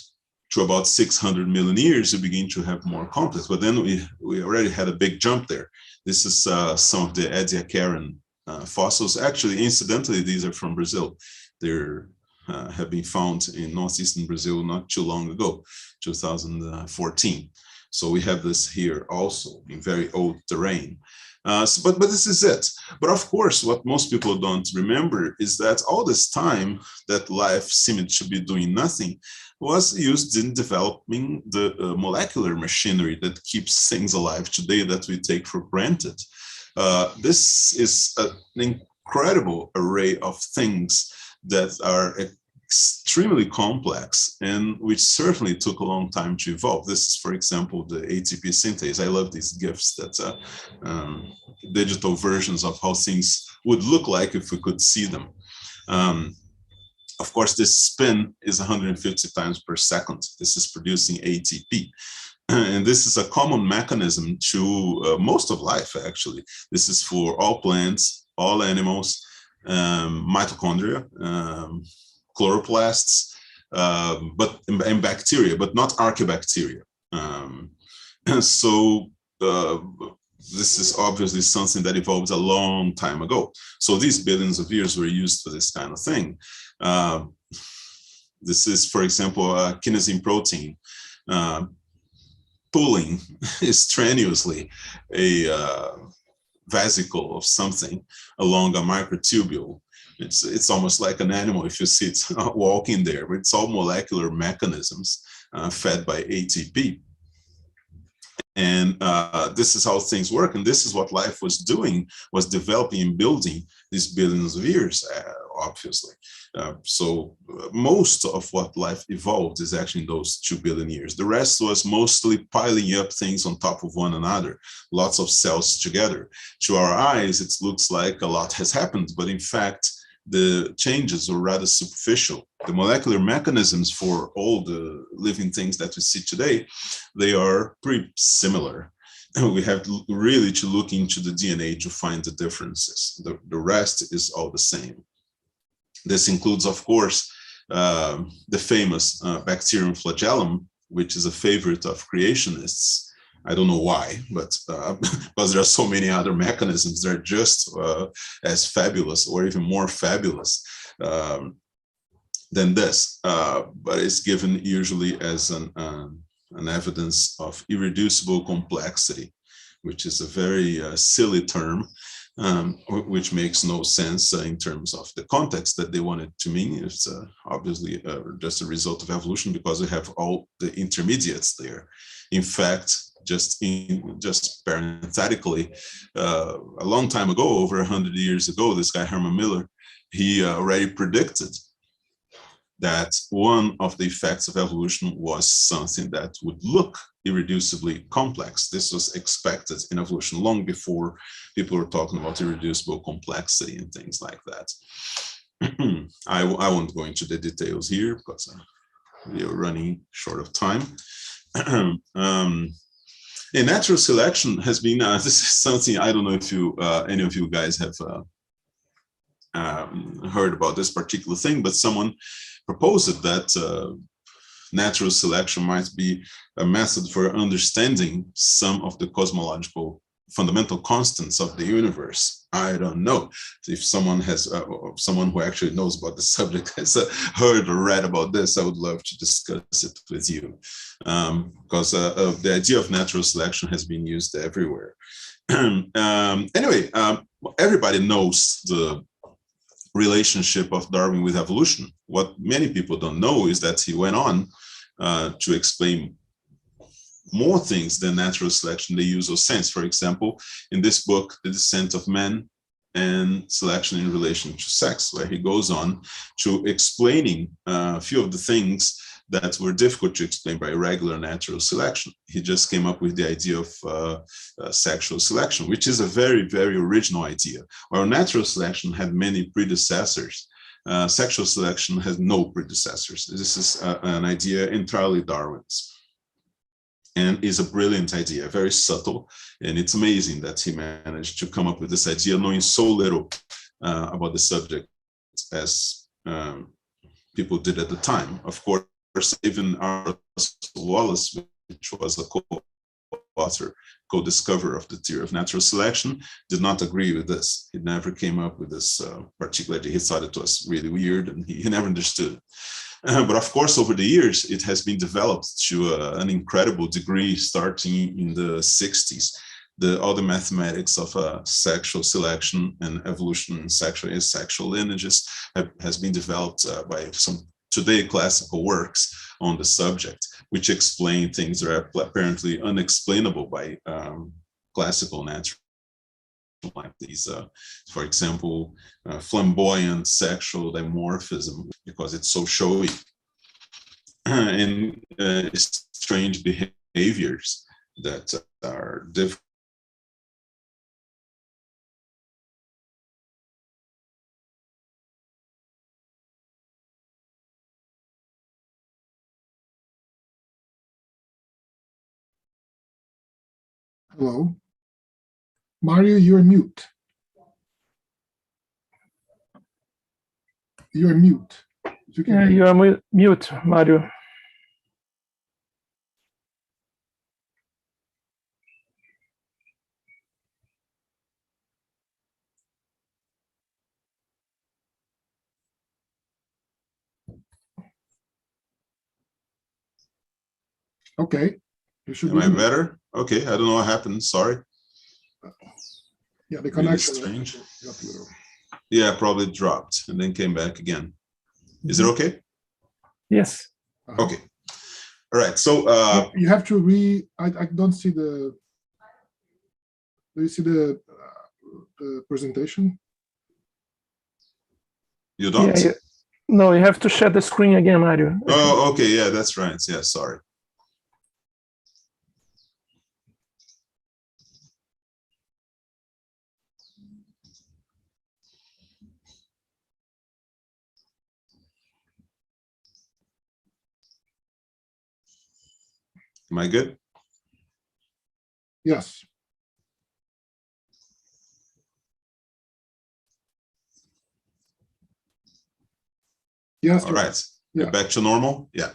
to about 600 million years, you begin to have more complex. But then we already had a big jump there. This is some of the Ediacaran fossils. Actually, incidentally, these are from Brazil. They're have been found in northeastern Brazil not too long ago, 2014. So we have this here also in very old terrain. But this is it. But of course, what most people don't remember is that all this time that life seemed to be doing nothing was used in developing the molecular machinery that keeps things alive today that we take for granted. This is an incredible array of things that are extremely complex and which certainly took a long time to evolve. This is, for example, the ATP synthase. I love these GIFs that digital versions of how things would look like if we could see them. Of course, this spin is 150 times per second. This is producing ATP. And this is a common mechanism to most of life, actually. This is for all plants, all animals, mitochondria, chloroplasts, and bacteria, but not archaebacteria. So this is obviously something that evolved a long time ago. So these billions of years were used for this kind of thing. This is, for example, a kinesin protein pulling strenuously a vesicle of something along a microtubule. It's almost like an animal if you see it walking there, but it's all molecular mechanisms fed by ATP. And this is how things work. And this is what life was doing, was developing and building these billions of years, obviously. So most of what life evolved is actually in those 2 billion years. The rest was mostly piling up things on top of one another, lots of cells together. To our eyes, it looks like a lot has happened, but in fact, the changes were rather superficial. The molecular mechanisms for all the living things that we see today, they are pretty similar. We have really to look into the DNA to find the differences. The rest is all the same. This includes, of course, the famous bacterium flagellum, which is a favorite of creationists. I don't know why, but because there are so many other mechanisms that are just as fabulous or even more fabulous than this. But it's given usually as an evidence of irreducible complexity, which is a very silly term, which makes no sense in terms of the context that they want it to mean. It's obviously just a result of evolution because we have all the intermediates there. In fact, just parenthetically, a long time ago, over 100 years ago, this guy Herman Miller, he already predicted that one of the effects of evolution was something that would look irreducibly complex. This was expected in evolution long before people were talking about irreducible complexity and things like that. I won't go into the details here because we are running short of time. And natural selection has been, this is something, I don't know if you, any of you guys have heard about this particular thing, but someone proposed that natural selection might be a method for understanding some of the cosmological fundamental constants of the universe. I don't know if someone has, someone who actually knows about the subject has heard or read about this. I would love to discuss it with you, because the idea of natural selection has been used everywhere. Anyway, everybody knows the relationship of Darwin with evolution. What many people don't know is that he went on to explain more things than natural selection in the usual sense. For example, in this book, The Descent of Man and Selection in Relation to Sex, where he goes on to explaining a few of the things that were difficult to explain by regular natural selection. He just came up with the idea of sexual selection, which is a very, very original idea. While natural selection had many predecessors, sexual selection has no predecessors. This is an idea entirely Darwin's, and is a brilliant idea, very subtle. And it's amazing that he managed to come up with this idea knowing so little about the subject as people did at the time. Of course, even Wallace, which was a co-author, co-discoverer of the theory of natural selection, did not agree with this. He never came up with this particularly. He thought it was really weird, and he never understood it. But of course, over the years, it has been developed to an incredible degree, starting in the 60s. All the mathematics of sexual selection and evolution in sexual and asexual lineages has been developed by some today classical works on the subject, which explain things that are apparently unexplainable by classical natural, like these, for example, flamboyant sexual dimorphism, because it's so showy, and strange behaviors that are different. Hello. Mario, you're mute. You're mute. You are mute, Mario. Okay. You should Am I better? Okay, I don't know what happened. Sorry. Yeah, the connection. Really strange. Yeah, probably dropped and then came back again. Is it okay? Yes. Okay. All right. So you have to I don't see the. Do you see the presentation? You don't? Yeah, no, you have to share the screen again, Mario. Oh, okay. Yeah, that's right. Yeah, sorry. Am I good? Yes. Yes. All right. Yeah. Back to normal. Yeah.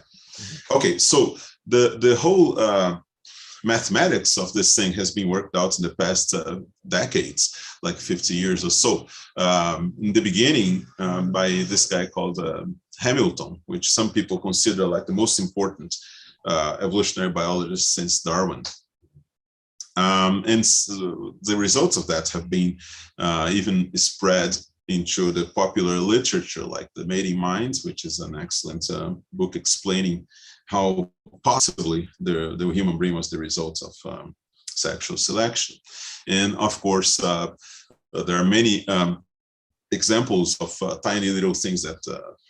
Okay. So the whole mathematics of this thing has been worked out in the past decades, like 50 years or so. In the beginning, by this guy called Hamilton, which some people consider like the most important evolutionary biologist since Darwin. And so the results of that have been even spread into the popular literature, like The Mating Minds, which is an excellent book explaining how possibly the human brain was the result of sexual selection. And of course, there are many examples of tiny little things that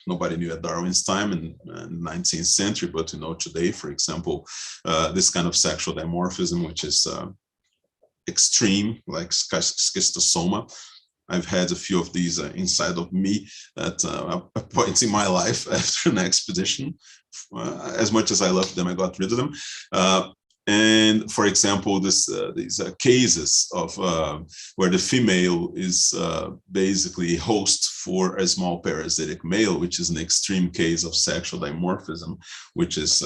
nobody knew at Darwin's time in the 19th century, but we know today, for example, this kind of sexual dimorphism, which is extreme, like schistosoma. I've had a few of these inside of me at points in my life after an expedition. As much as I loved them, I got rid of them. And for example, these cases of where the female is basically host for a small parasitic male, which is an extreme case of sexual dimorphism, which is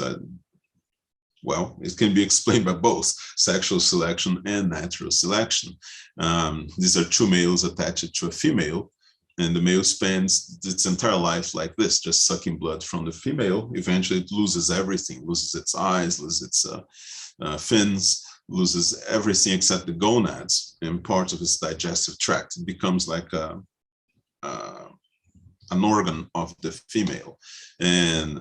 well, it can be explained by both sexual selection and natural selection. These are two males attached to a female, and the male spends its entire life like this, just sucking blood from the female. Eventually, it loses everything, loses its eyes, loses its fins, loses everything except the gonads and parts of its digestive tract. It becomes like an organ of the female. And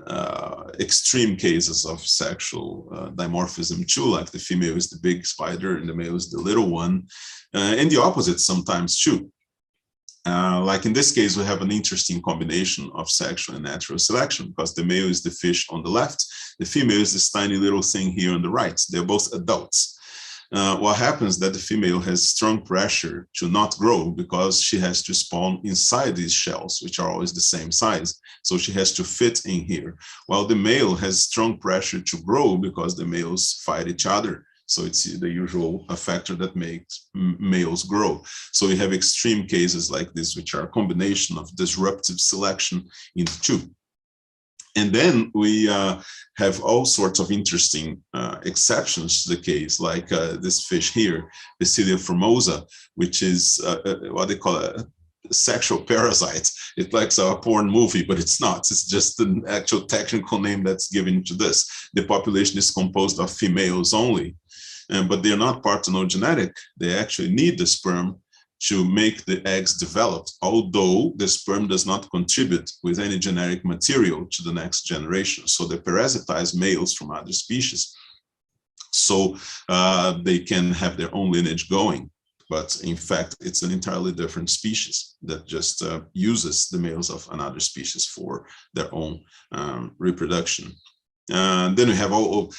extreme cases of sexual dimorphism too, like the female is the big spider and the male is the little one, and the opposite sometimes too. Like in this case, we have an interesting combination of sexual and natural selection, because the male is the fish on the left, the female is this tiny little thing here on the right. They're both adults. What happens is that the female has strong pressure to not grow because she has to spawn inside these shells, which are always the same size. So she has to fit in here, while the male has strong pressure to grow because the males fight each other. So it's the usual factor that makes males grow. So we have extreme cases like this, which are a combination of disruptive selection in the two. And then we have all sorts of interesting exceptions to the case, like this fish here, the Cilia formosa, which is what they call a sexual parasite. It's like a porn movie, but it's not. It's just an actual technical name that's given to this. The population is composed of females only, but they're not parthenogenetic. They actually need the sperm to make the eggs developed, although the sperm does not contribute with any genetic material to the next generation. So they parasitize males from other species, so they can have their own lineage going. But in fact, it's an entirely different species that just uses the males of another species for their own reproduction. Then we have all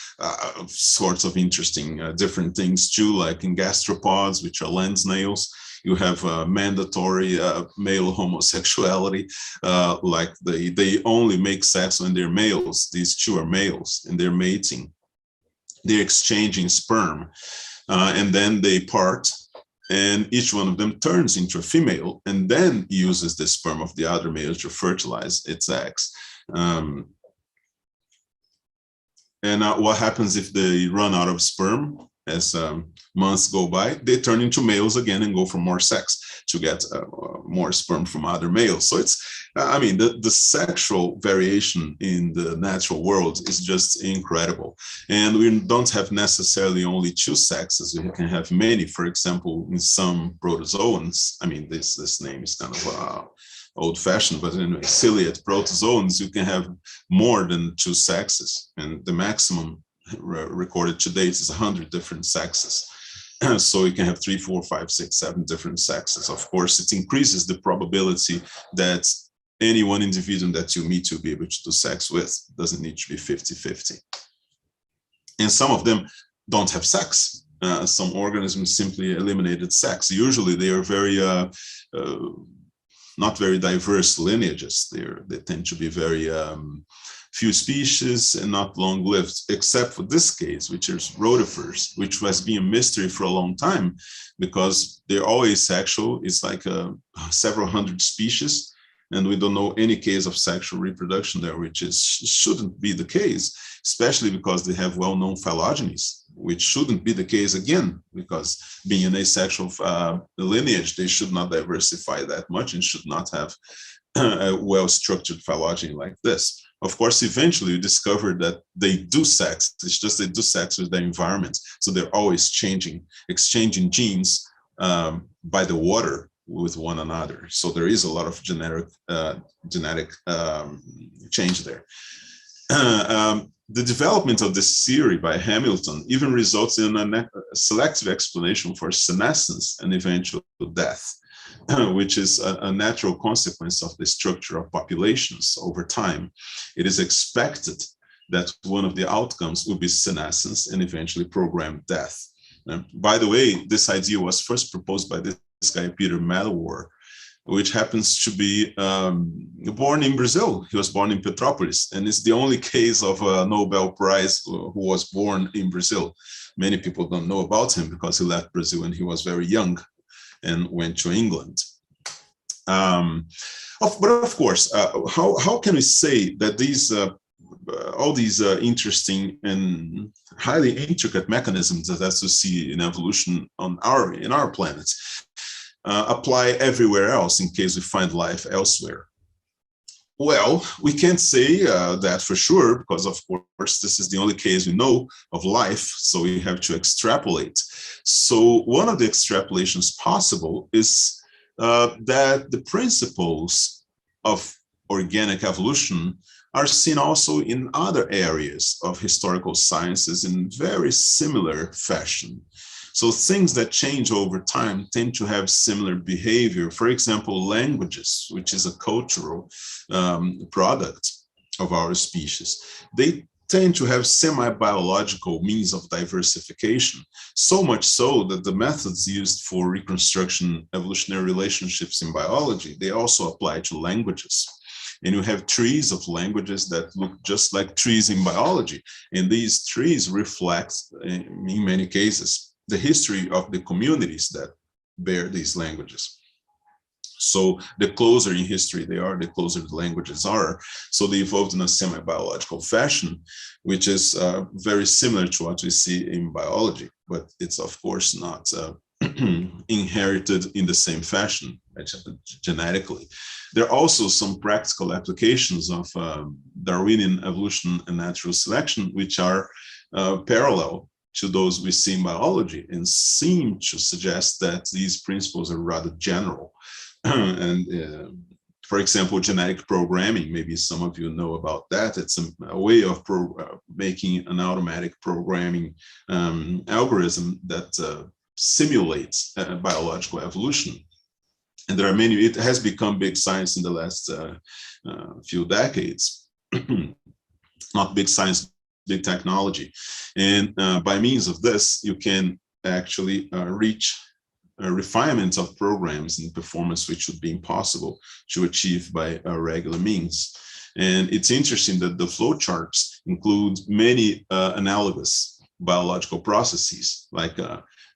sorts of interesting different things too, like in gastropods, which are land snails. You have mandatory male homosexuality, like they only make sex when they're males. These two are males, and they're mating. They're exchanging sperm, and then they part, and each one of them turns into a female, and then uses the sperm of the other male to fertilize its eggs. And what happens if they run out of sperm? As months go by, they turn into males again and go for more sex to get more sperm from other males. So it's, I mean, the sexual variation in the natural world is just incredible. And we don't have necessarily only two sexes. We can have many. For example, in some protozoans, I mean, this name is kind of old-fashioned, but anyway, ciliate protozoans, you can have more than two sexes, and the maximum recorded to date is 100 different sexes. So you can have 3, 4, 5, 6, 7 different sexes. Of course, it increases the probability that any one individual that you meet to be able to do sex with. Doesn't need to be 50-50. And some of them don't have sex. Some organisms simply eliminated sex. Usually they are very not very diverse lineages. They tend to be very few species and not long-lived, except for this case, which is rotifers, which has been a mystery for a long time because they're always sexual. It's like several hundred species, and we don't know any case of sexual reproduction there, which shouldn't be the case, especially because they have well-known phylogenies, which shouldn't be the case again, because being an asexual lineage, they should not diversify that much and should not have a well-structured phylogeny like this. Of course, eventually you discover that they do sex. It's just they do sex with their environment. So they're always exchanging genes by the water with one another. So there is a lot of genetic change there. The development of this theory by Hamilton even results in a selective explanation for senescence and eventual death, which is a natural consequence of the structure of populations over time. It is expected that one of the outcomes will be senescence and eventually programmed death. By the way, this idea was first proposed by this guy, Peter Mello, which happens to be born in Brazil. He was born in Petrópolis, and it's the only case of a Nobel Prize who was born in Brazil. Many people don't know about him because he left Brazil when he was very young and went to England. But of course, how can we say that these all these interesting and highly intricate mechanisms that as we see in evolution in our planet apply everywhere else in case we find life elsewhere? Well, we can't say that for sure, because of course, this is the only case we know of life, so we have to extrapolate. So one of the extrapolations possible is that the principles of organic evolution are seen also in other areas of historical sciences in very similar fashion. So things that change over time tend to have similar behavior. For example, languages, which is a cultural product of our species, they tend to have semi-biological means of diversification, so much so that the methods used for reconstruction evolutionary relationships in biology, they also apply to languages. And you have trees of languages that look just like trees in biology. And these trees reflect, in many cases, the history of the communities that bear these languages. So the closer in history they are, the closer the languages are. So they evolved in a semi-biological fashion, which is very similar to what we see in biology, but it's of course not inherited in the same fashion, genetically. There are also some practical applications of Darwinian evolution and natural selection, which are parallel to those we see in biology and seem to suggest that these principles are rather general. And for example, genetic programming, maybe some of you know about that. It's a way of making an automatic programming algorithm that simulates biological evolution. And there are many, it has become big science in the last few decades. Not big science, big technology. And by means of this, you can actually reach refinements of programs and performance which would be impossible to achieve by regular means. And it's interesting that the flowcharts include many analogous biological processes like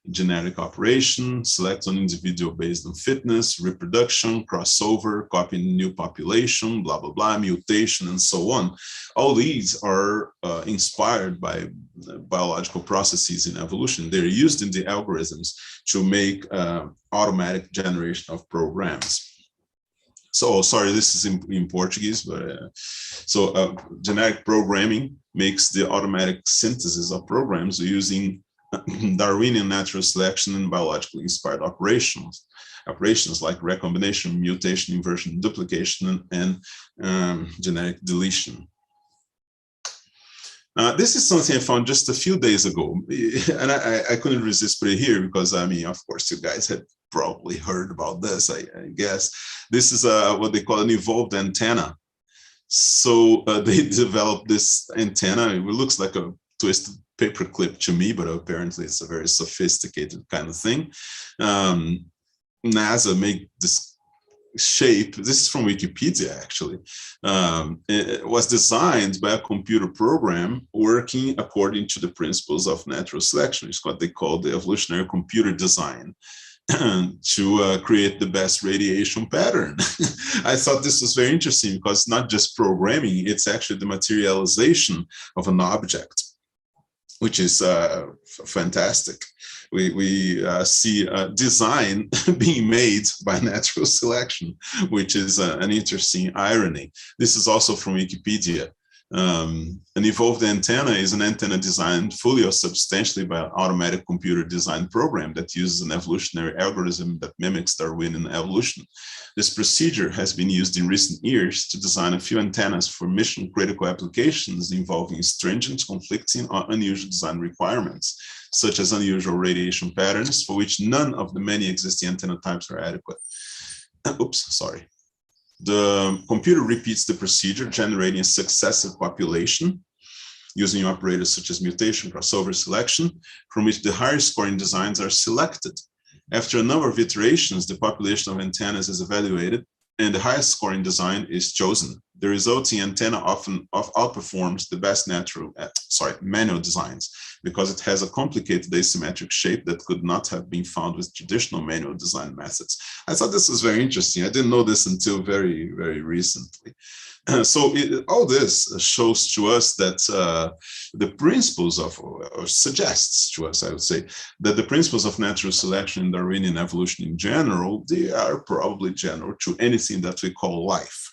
genetic operation, select an individual based on fitness, reproduction, crossover, copying new population, blah, blah, blah, mutation, and so on. All these are inspired by biological processes in evolution. They're used in the algorithms to make automatic generation of programs. So, sorry, this is in Portuguese, but genetic programming makes the automatic synthesis of programs using Darwinian natural selection and biologically inspired operations like recombination, mutation, inversion, duplication, and genetic deletion. This is something I found just a few days ago, and I couldn't resist putting it here because, I mean, of course, you guys had probably heard about this, I guess. This is what they call an evolved antenna. So they developed this antenna. It looks like a twisted paperclip to me, but apparently it's a very sophisticated kind of thing. NASA made this shape. This is from Wikipedia, actually. It was designed by a computer program working according to the principles of natural selection. It's what they call the evolutionary computer design to create the best radiation pattern. I thought this was very interesting because it's not just programming, it's actually the materialization of an object, which is fantastic. We see design being made by natural selection, which is an interesting irony. This is also from Wikipedia. An evolved antenna is an antenna designed fully or substantially by an automatic computer design program that uses an evolutionary algorithm that mimics Darwinian evolution. This procedure has been used in recent years to design a few antennas for mission-critical applications involving stringent, conflicting, or unusual design requirements, such as unusual radiation patterns for which none of the many existing antenna types are adequate. Oops, sorry. The computer repeats the procedure, generating a successive population using operators such as mutation, crossover, selection, from which the higher scoring designs are selected. After a number of iterations, the population of antennas is evaluated and the highest scoring design is chosen. The resulting antenna often outperforms the best manual designs because it has a complicated asymmetric shape that could not have been found with traditional manual design methods. I thought this was very interesting. I didn't know this until very, very recently. So all this shows to us that the principles of, or suggests to us, I would say, that the principles of natural selection and Darwinian evolution in general, they are probably general to anything that we call life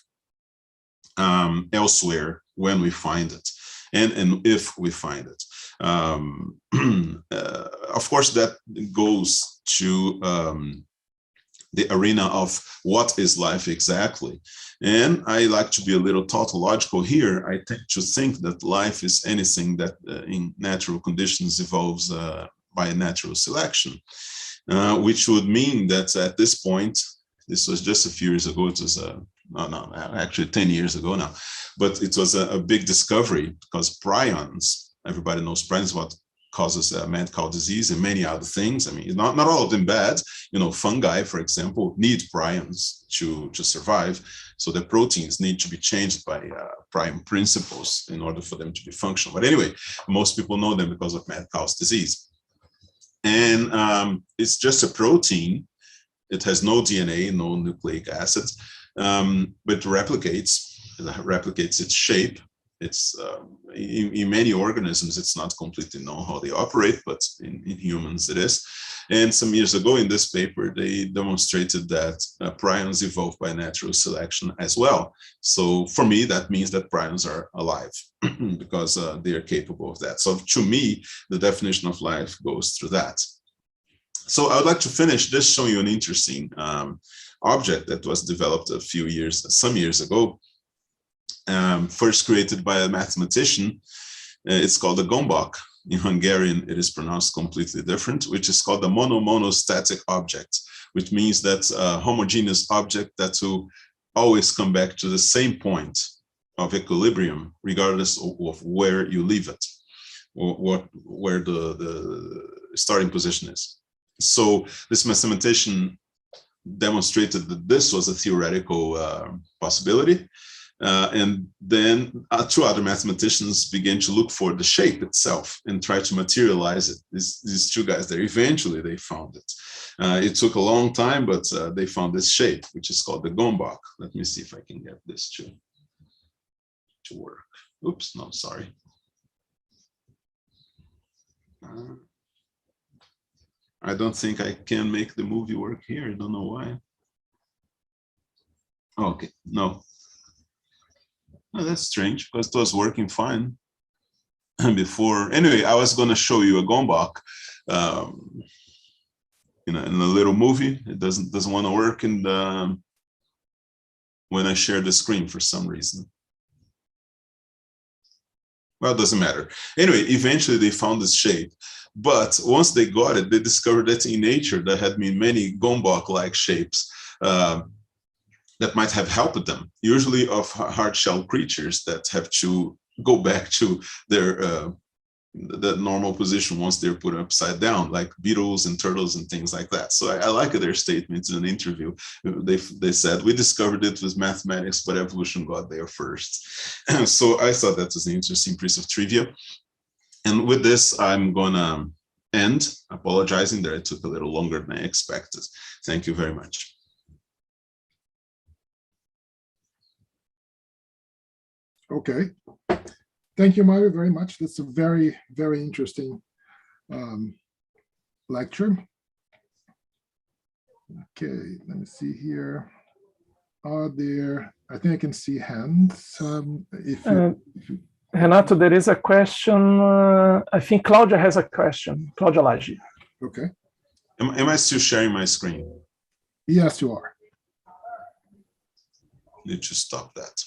elsewhere when we find it, and if we find it. Of course, that goes to the arena of what is life exactly. And I like to be a little tautological here. I tend to think that life is anything that in natural conditions evolves by natural selection, which would mean that at this point, this was just a few years ago, it was actually 10 years ago now, but it was a big discovery because prions, everybody knows prions, what causes mad cow disease and many other things. I mean, not all of them bad. You know, fungi, for example, need prions to survive. So the proteins need to be changed by prion principles in order for them to be functional. But anyway, most people know them because of mad cow's disease. And it's just a protein It has no DNA, no nucleic acids, but replicates its shape. It's in many organisms, it's not completely known how they operate, but in humans it is. And some years ago in this paper, they demonstrated that prions evolve by natural selection as well. So for me, that means that prions are alive because they are capable of that. So to me, the definition of life goes through that. So I would like to finish this showing you an interesting object that was developed some years ago. First created by a mathematician. It's called a gombak. In Hungarian, it is pronounced completely different, which is called a monomonostatic object, which means that's a homogeneous object that will always come back to the same point of equilibrium, regardless of where you leave it, or where the starting position is. So this mathematician demonstrated that this was a theoretical possibility. And then two other mathematicians began to look for the shape itself and try to materialize it. These two guys there, eventually they found it. It took a long time, but they found this shape, which is called the gombak. Let me see if I can get this to work. Oops, no, sorry. I don't think I can make the movie work here. I don't know why. Okay, no. Oh, that's strange because it was working fine before. Anyway, I was going to show you a gombak in a little movie. It doesn't want to work when I share the screen for some reason. Well, it doesn't matter. Anyway, eventually they found this shape. But once they got it, they discovered that in nature there had been many gombak-like shapes that might have helped them, usually of hard-shell creatures that have to go back to their the normal position once they're put upside down, like beetles and turtles and things like that. So I like their statement in an interview. They said, we discovered it with mathematics, but evolution got there first. So I thought that was an interesting piece of trivia. And with this, I'm gonna end, apologizing that it took a little longer than I expected. Thank you very much. Okay. Thank you, Mario, very much. That's a very, very interesting lecture. Okay, let me see here. Are there, I think I can see hands. Renato, there is a question. I think Claudia has a question. Claudia Lagi. Okay. Am I still sharing my screen? Yes, you are. Need to stop that.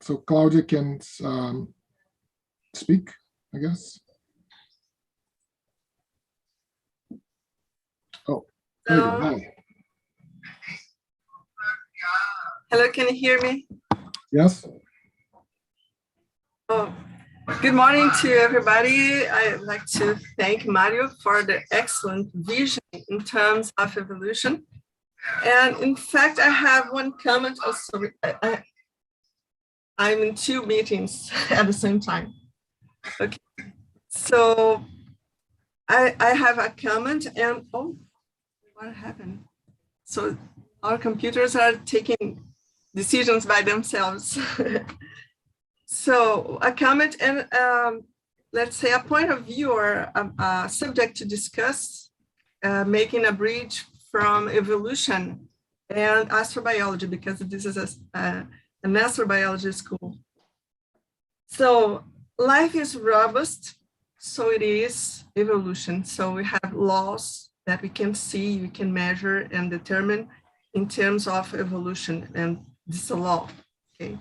So Claudia can speak, I guess. Oh, there you go. Hi. Hello, can you hear me? Yes. Oh, good morning to everybody. I'd like to thank Mario for the excellent vision in terms of evolution. And in fact, I have one comment. Oh, sorry. I'm in two meetings at the same time. Okay, so I have a comment and, oh, what happened? So our computers are taking decisions by themselves. So a comment and let's say a point of view or a subject to discuss, making a bridge from evolution and astrobiology, because this is an astrobiology school. So life is robust, so it is evolution. So we have laws that we can see, we can measure and determine in terms of evolution, and this is a law, okay?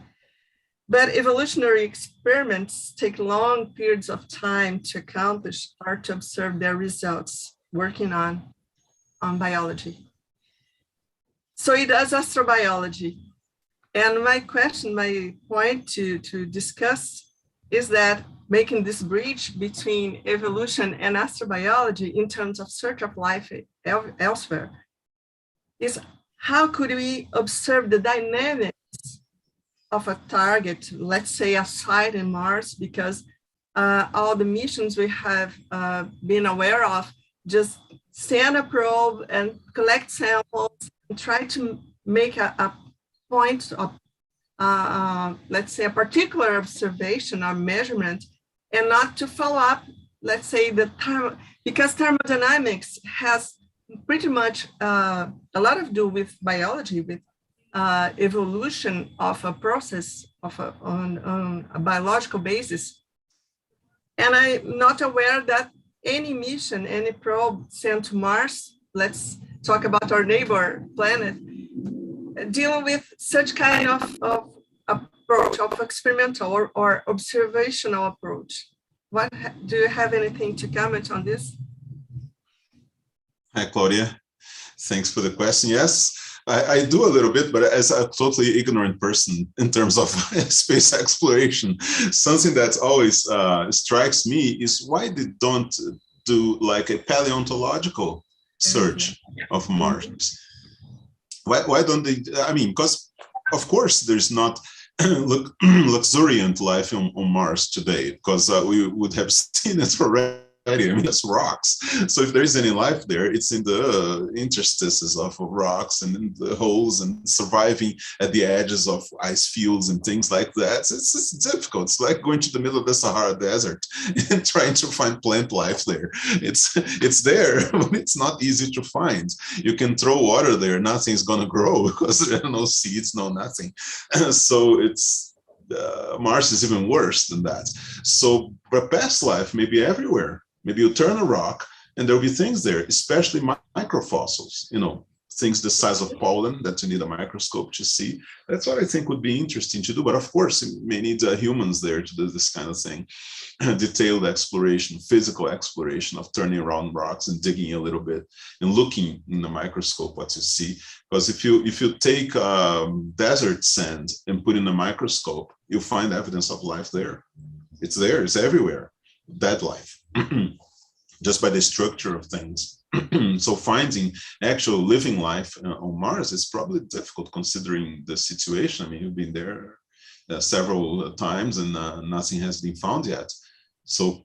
But evolutionary experiments take long periods of time to accomplish or to observe their results working on biology. So it does astrobiology. And my question, my point to discuss is that making this bridge between evolution and astrobiology in terms of search of life elsewhere is how could we observe the dynamics of a target, let's say a site in Mars, because all the missions we have been aware of just send a probe and collect samples and try to make a point of, let's say, a particular observation or measurement, and not to follow up, let's say, because thermodynamics has pretty much a lot to do with biology, with evolution of a process on a biological basis. And I'm not aware that any mission, any probe sent to Mars, let's talk about our neighbor planet, dealing with such kind of approach, of experimental or observational approach. Do you have anything to comment on this? Hi, Claudia. Thanks for the question. Yes, I do a little bit, but as a totally ignorant person in terms of space exploration, something that always strikes me is why they don't do like a paleontological search of Mars. Why don't they? I mean, because of course there's not luxuriant life on Mars today, because we would have seen it already. I mean, it's rocks. So if there is any life there, it's in the interstices of rocks and in the holes and surviving at the edges of ice fields and things like that. It's difficult. It's like going to the middle of the Sahara Desert and trying to find plant life there. It's there, but it's not easy to find. You can throw water there, nothing's going to grow because there are no seeds, no nothing. So it's Mars is even worse than that. So, but past life may be everywhere. Maybe you turn a rock and there'll be things there, especially microfossils, you know, things the size of pollen that you need a microscope to see. That's what I think would be interesting to do. But of course, you may need humans there to do this kind of thing. Detailed exploration, physical exploration of turning around rocks and digging a little bit and looking in the microscope what you see. Because if you take desert sand and put in a microscope, you'll find evidence of life there. It's there, it's everywhere, dead life. Just by the structure of things. So finding actual living life on Mars is probably difficult considering the situation. I mean, you've been there several times and nothing has been found yet. So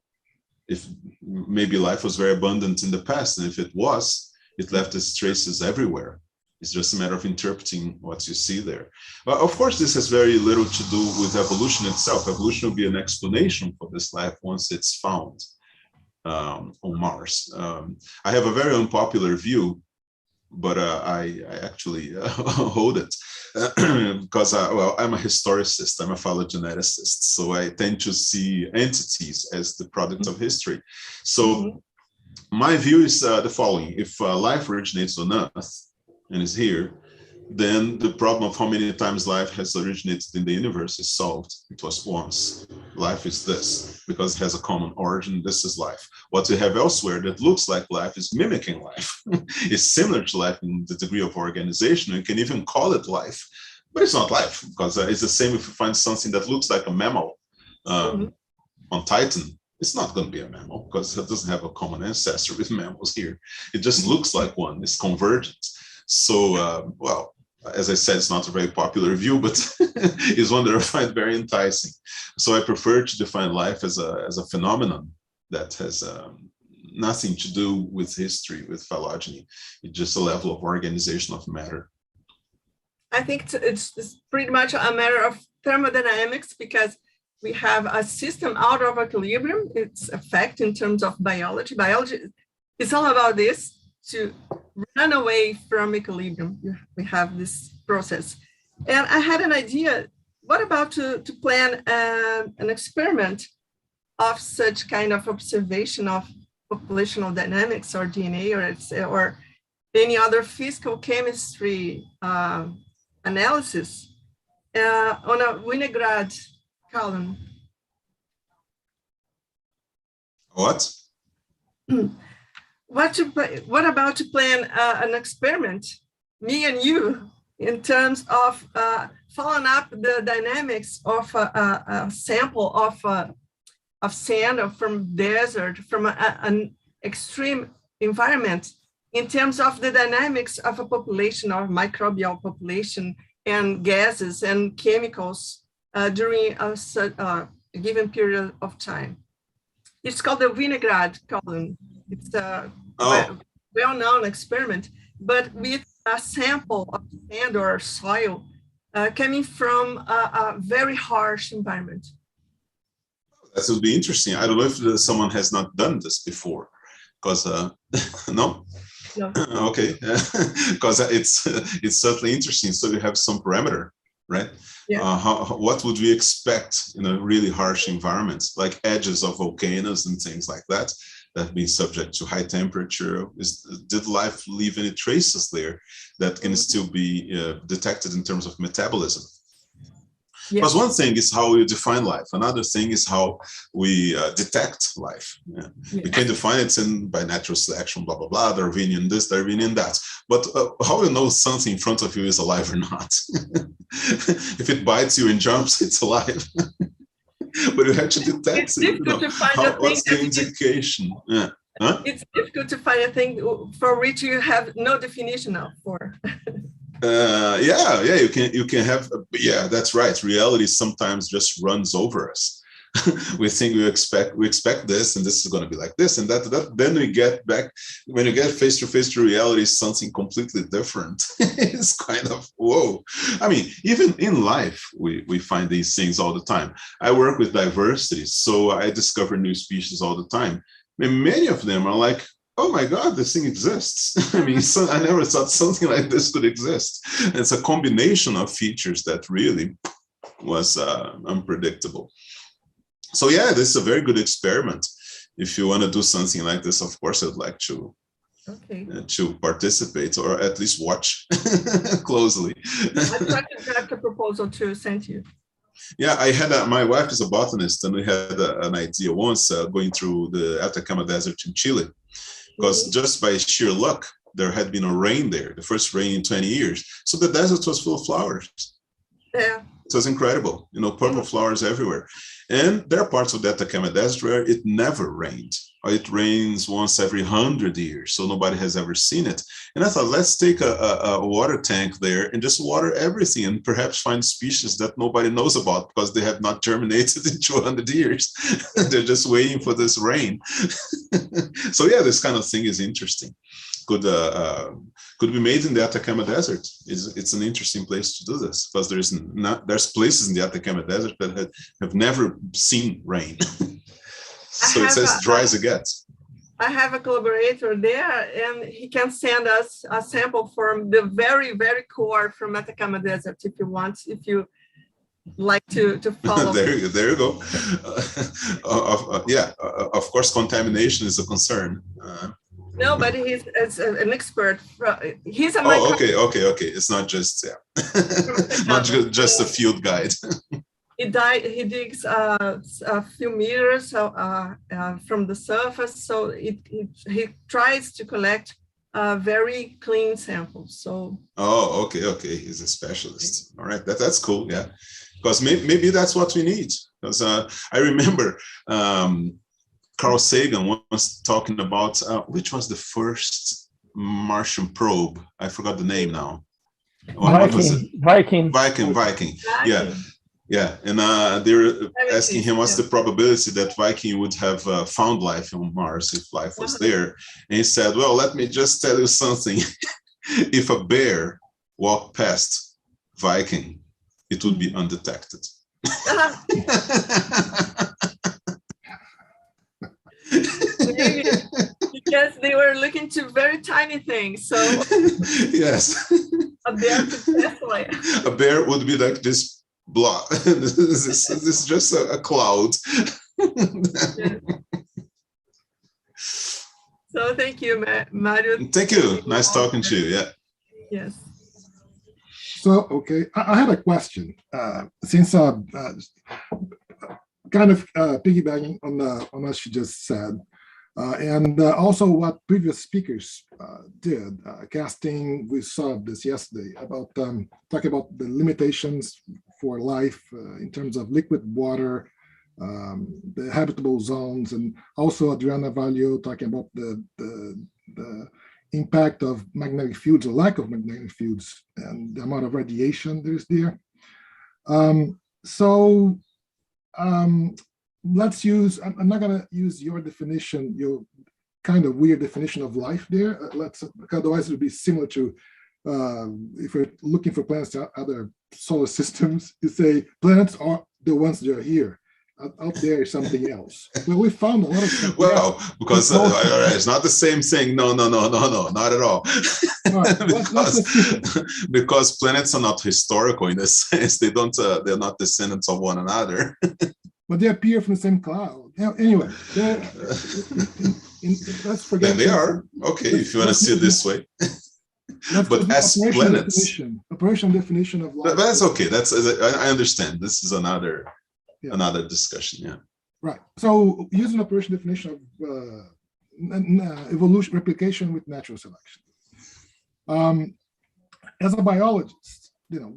if maybe life was very abundant in the past, and if it was, it left its traces everywhere. It's just a matter of interpreting what you see there. Of course, this has very little to do with evolution itself. Evolution will be an explanation for this life once it's found. On Mars. I have a very unpopular view, but I actually hold it because I'm a historicist, I'm a phylogeneticist, so I tend to see entities as the product of history. So my view is the following: if life originates on Earth and is here, then the problem of how many times life has originated in the universe is solved. It was once. Life is this, because it has a common origin. This is life. What we have elsewhere that looks like life is mimicking life. It's similar to life in the degree of organization. You can even call it life, but it's not life, because it's the same if you find something that looks like a mammal on Titan. It's not going to be a mammal because it doesn't have a common ancestor with mammals here. It just looks like one. It's convergent. So, well, as I said, it's not a very popular view, but it's one that I find very enticing. So I prefer to define life as a phenomenon that has nothing to do with history, with phylogeny. It's just a level of organization of matter. I think it's pretty much a matter of thermodynamics, because we have a system out of equilibrium. It's a fact in terms of biology. Biology is all about this, to run away from equilibrium. We have this process. And I had an idea, what about to plan an experiment of such kind of observation of populational dynamics or DNA or any other physical chemistry analysis on a Winograd column. What? What about to plan an experiment, me and you, in terms of following up the dynamics of a sample of sand or from desert, from an extreme environment, in terms of the dynamics of a population or microbial population and gases and chemicals during a given period of time. It's called the Winograd column. It's well-known experiment, but with a sample of sand or soil coming from a very harsh environment. That would be interesting. I don't know if someone has not done this before, because no. No. Okay, because it's certainly interesting. So you have some parameter, right? Yeah. What would we expect in a really harsh environment, like edges of volcanoes and things like that, that have been subject to high temperature? Did life leave any traces there that can still be detected in terms of metabolism? Yeah. Because one thing is how we define life. Another thing is how we detect life. Yeah. Yeah. We can define it by natural selection, blah, blah, blah, Darwinian this, Darwinian that. But how you know something in front of you is alive or not? If it bites you and jumps, it's alive. But you have to detect it's difficult to find a thing. What's the indication? Yeah. Huh? It's difficult to find a thing for which you have no definition of for. You can have, that's right. Reality sometimes just runs over us. We think we expect this, and this is going to be like this and that. Then we get back, when you get face to face to reality, something completely different. It's kind of, whoa. I mean, even in life, we find these things all the time. I work with diversity, so I discover new species all the time. And many of them are like, oh my God, this thing exists. I mean, I never thought something like this could exist. It's a combination of features that really was unpredictable. So yeah, this is a very good experiment. If you want to do something like this, of course, I'd like to participate, or at least watch closely. I tried to draft a proposal to send you. Yeah, I had my wife is a botanist, and we had an idea once going through the Atacama Desert in Chile, because just by sheer luck, there had been a rain there, the first rain in 20 years. So the desert was full of flowers. Yeah. It was incredible, purple flowers everywhere. And there are parts of the Atacama Desert where it never rained, or it rains once every 100 years, so nobody has ever seen it. And I thought, let's take a water tank there and just water everything, and perhaps find species that nobody knows about because they have not germinated in 200 years. They're just waiting for this rain. So yeah, this kind of thing is interesting. Could be made in the Atacama Desert. It's an interesting place to do this, because there's places in the Atacama Desert that have never seen rain. So it's as dry as it gets. I have a collaborator there, and he can send us a sample from the very, very core from Atacama Desert if you like to follow. There you go. Of course, contamination is a concern. No, but he's an expert. He's a okay. It's not just not just a field guide. He digs a few meters from the surface, so he tries to collect very clean samples. So. Oh, okay. He's a specialist. All right, that's cool. Yeah, because maybe that's what we need. Because I remember. Carl Sagan was talking about which was the first Martian probe. I forgot the name now. Viking. Yeah. And they were asking him what's the probability that Viking would have found life on Mars if life was there. And he said, well, let me just tell you something. If a bear walked past Viking, it would be undetected. Maybe because they were looking to very tiny things. So yes, a bear could definitely. A bear would be like this blob. This is just a cloud. Yeah. So thank you, Mario. Thank you. Nice talking to you. Yeah. Yes. So okay, I had a question. Since kind of piggybacking on what she just said, and also what previous speakers did. Casting, we saw this yesterday about talking about the limitations for life in terms of liquid water, the habitable zones, and also Adriana Valio talking about the impact of magnetic fields or lack of magnetic fields and the amount of radiation there's there. Let's use, I'm not going to use your definition, your kind of weird definition of life there. Otherwise it would be similar to if we're looking for planets in other solar systems, you say planets are the ones that are here. Out there is something else. Well, we found a lot of stuff. Well, because it's not the same thing. No, not at all. Right. Because planets are not historical in a sense. They're not descendants of one another. But they appear from the same cloud. Anyway, let's forget. They are okay if you want to see it this way. But as planets, operational definition of life. That's okay. I understand. This is another discussion. Yeah. Right. So using operation definition of evolution, replication with natural selection. As a biologist,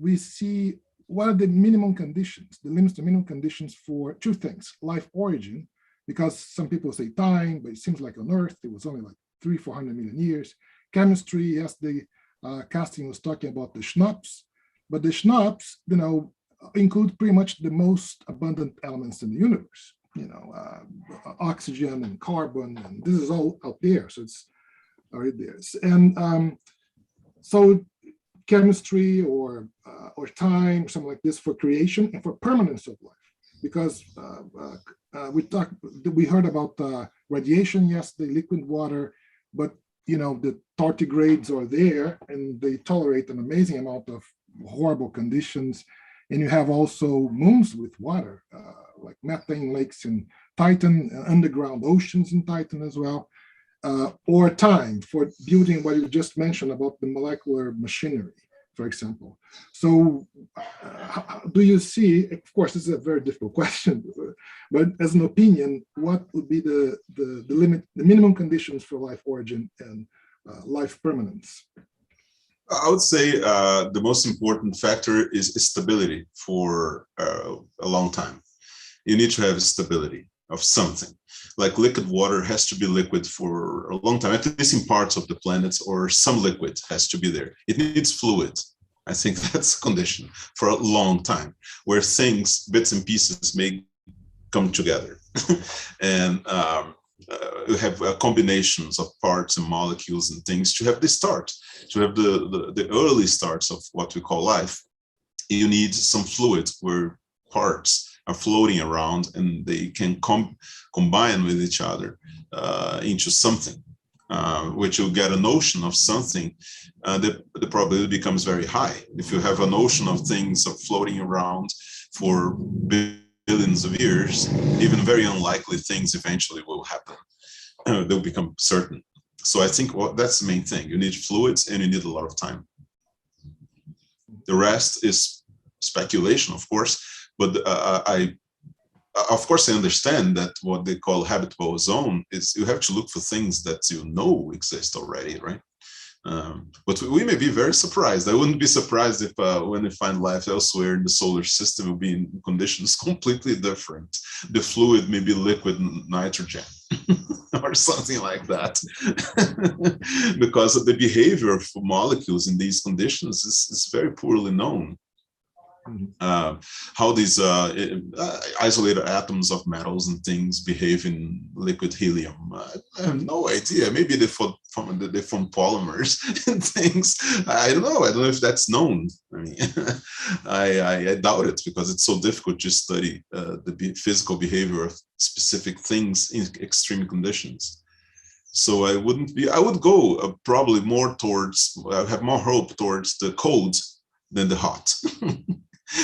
we see what are the minimum conditions, the limits to minimum conditions for two things: life origin, because some people say time, but it seems like on Earth it was only like 300-400 million years. Chemistry, yes, the casting was talking about the schnapps, but the schnapps, include pretty much the most abundant elements in the universe. Oxygen and carbon, and this is all out there, so it's already there. And so chemistry or time, something like this for creation and for permanence of life, because we heard about radiation, yes, the liquid water, but the tardigrades are there and they tolerate an amazing amount of horrible conditions. And you have also moons with water, like methane lakes in Titan, underground oceans in Titan as well, or time for building what you just mentioned about the molecular machinery, for example. So do you see, of course, this is a very difficult question, but as an opinion, what would be the limit, the minimum conditions for life origin and life permanence? I would say the most important factor is stability for a long time. You need to have stability of something. Like liquid water has to be liquid for a long time, at least in parts of the planets, or some liquid has to be there. It needs fluid. I think that's a condition for a long time, where things, bits and pieces may come together. And you have combinations of parts and molecules and things to have the start, to have the early starts of what we call life. You need some fluid where parts are floating around and they can combine with each other into something, which you'll get a notion of something. The probability becomes very high. If you have a notion of things of floating around for billions of years, even very unlikely things eventually will happen. They'll become certain. So I think that's the main thing. You need fluids and you need a lot of time. The rest is speculation, of course, but I understand that what they call habitable zone is you have to look for things that exist already, right? But we may be very surprised. I wouldn't be surprised if when we find life elsewhere in the solar system, will be in conditions completely different. The fluid may be liquid nitrogen or something like that, because of the behavior of molecules in these conditions is very poorly known. How these isolated atoms of metals and things behave in liquid helium, I have no idea. Maybe they form polymers and things. I don't know. I don't know if that's known. I mean, I doubt it, because it's so difficult to study the physical behavior of specific things in extreme conditions. So I would go probably more towards, I have more hope towards the cold than the hot.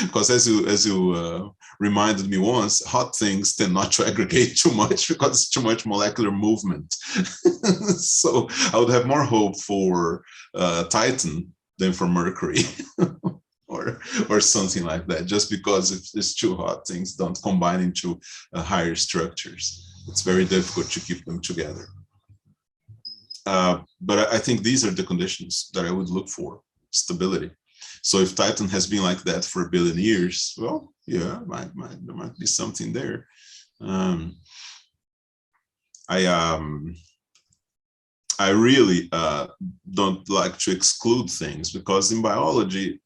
Because as you reminded me once, hot things tend not to aggregate too much because it's too much molecular movement. So I would have more hope for Titan than for Mercury or something like that, just because if it's too hot, things don't combine into higher structures. It's very difficult to keep them together. But I think these are the conditions that I would look for: stability. So if Titan has been like that for 1 billion years, well, yeah, there might be something there. I really don't like to exclude things, because in biology,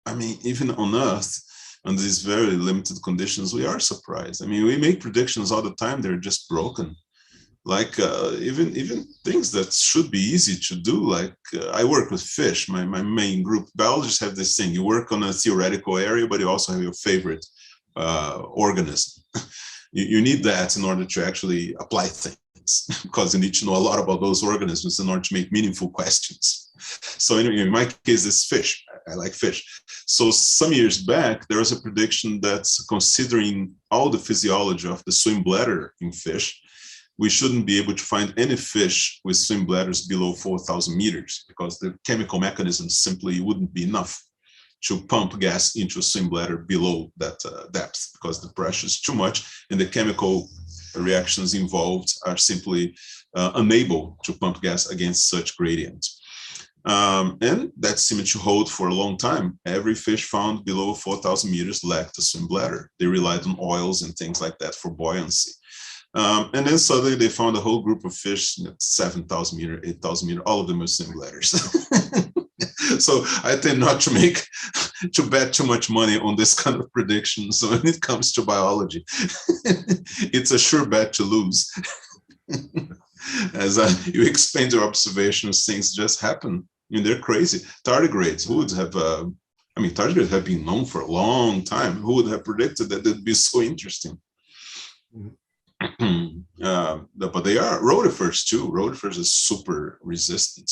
I mean, even on Earth, under these very limited conditions, we are surprised. I mean, we make predictions all the time; they're just broken. like even things that should be easy to do, like I work with fish. My main group, biologists have this thing. You work on a theoretical area, but you also have your favorite organism. You need that in order to actually apply things, because you need to know a lot about those organisms in order to make meaningful questions. So in my case, it's fish. I like fish. So some years back, there was a prediction that, considering all the physiology of the swim bladder in fish, we shouldn't be able to find any fish with swim bladders below 4,000 meters, because the chemical mechanism simply wouldn't be enough to pump gas into a swim bladder below that depth, because the pressure is too much and the chemical reactions involved are simply unable to pump gas against such gradient. And that seemed to hold for a long time. Every fish found below 4,000 meters lacked a swim bladder. They relied on oils and things like that for buoyancy. And then suddenly they found a whole group of fish at 7,000 meters, 8,000 meters, all of them with swim bladders. So I tend not to bet too much money on this kind of prediction. So when it comes to biology, it's a sure bet to lose. As you expand your observations, things just happen. I mean, they're crazy. Tardigrades, who would have, tardigrades have been known for a long time. Who would have predicted that it'd be so interesting? But they are rotifers too. Rotifers are super resistant.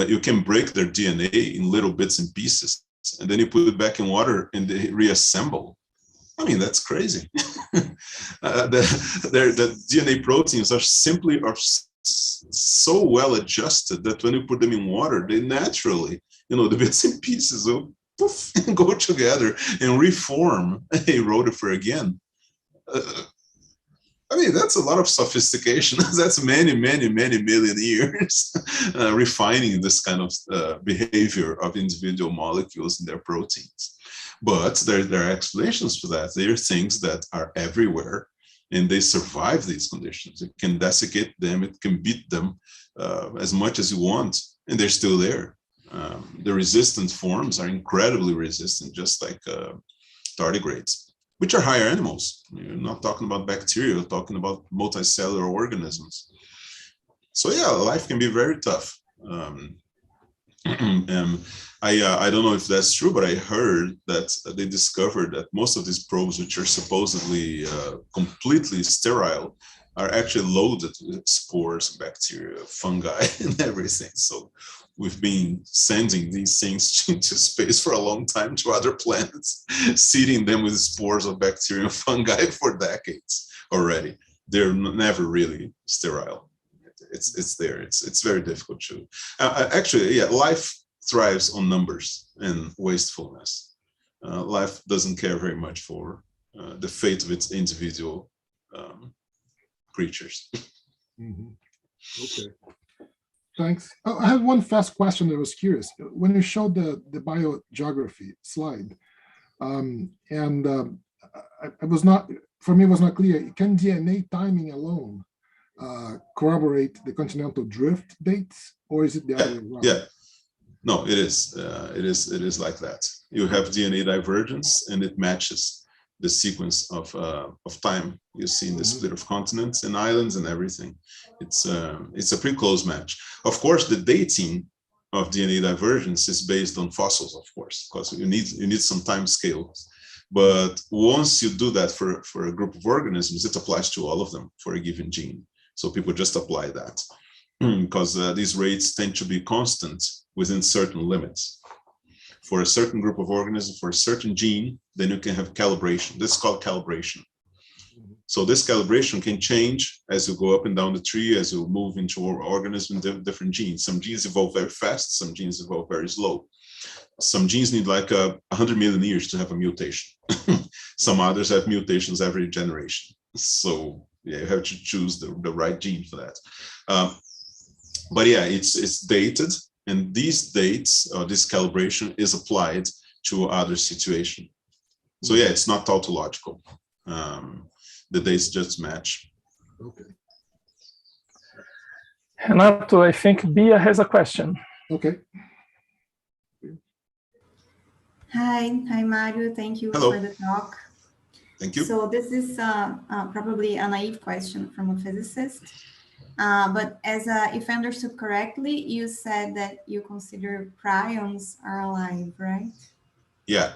You can break their DNA in little bits and pieces, and then you put it back in water and they reassemble. I mean, that's crazy. The DNA proteins are so well adjusted that when you put them in water, they naturally, the bits and pieces will poof, go together and reform a rotifer again. I mean, that's a lot of sophistication. That's many, many, many million years refining this kind of behavior of individual molecules in their proteins. But there are explanations for that. There are things that are everywhere, and they survive these conditions. It can desiccate them, it can beat them as much as you want, and they're still there. The resistant forms are incredibly resistant, just like tardigrades, which are higher animals. You're not talking about bacteria, you're talking about multicellular organisms. So yeah, life can be very tough. I don't know if that's true, but I heard that they discovered that most of these probes, which are supposedly completely sterile, are actually loaded with spores, bacteria, fungi, and everything. So we've been sending these things into space for a long time to other planets, seeding them with spores of bacteria and fungi for decades already. They're never really sterile. It's there. It's very difficult to. Actually, yeah, life thrives on numbers and wastefulness. Life doesn't care very much for the fate of its individual creatures. Mm-hmm. Okay. Thanks. Oh, I have one fast question that I was curious. When you showed the biogeography slide, I was not, for me, it was not clear. Can DNA timing alone corroborate the continental drift dates, or is it the other way around? Yeah. No, it is. It is like that. You have DNA divergence, and it matches the sequence of time you see in the split of continents and islands and everything. It's a pretty close match. Of course, the dating of DNA divergence is based on fossils, of course, because you need some time scales. But once you do that for a group of organisms, it applies to all of them for a given gene. So people just apply that because these rates tend to be constant within certain limits. For a certain group of organisms, for a certain gene, then you can have calibration. This is called calibration. So this calibration can change as you go up and down the tree, as you move into organisms with different genes. Some genes evolve very fast, some genes evolve very slow. Some genes need like 100 million years to have a mutation. Some others have mutations every generation. So yeah, you have to choose the right gene for that. But yeah, it's dated. And these dates, or this calibration, is applied to other situation. So yeah, it's not tautological. The dates just match. Okay. Renato, I think Bia has a question. Okay. Hi, Mario. Thank you Hello. for the talk. Thank you. So this is probably a naive question from a physicist. But if I understood correctly, you said that you consider prions are alive, right? Yeah.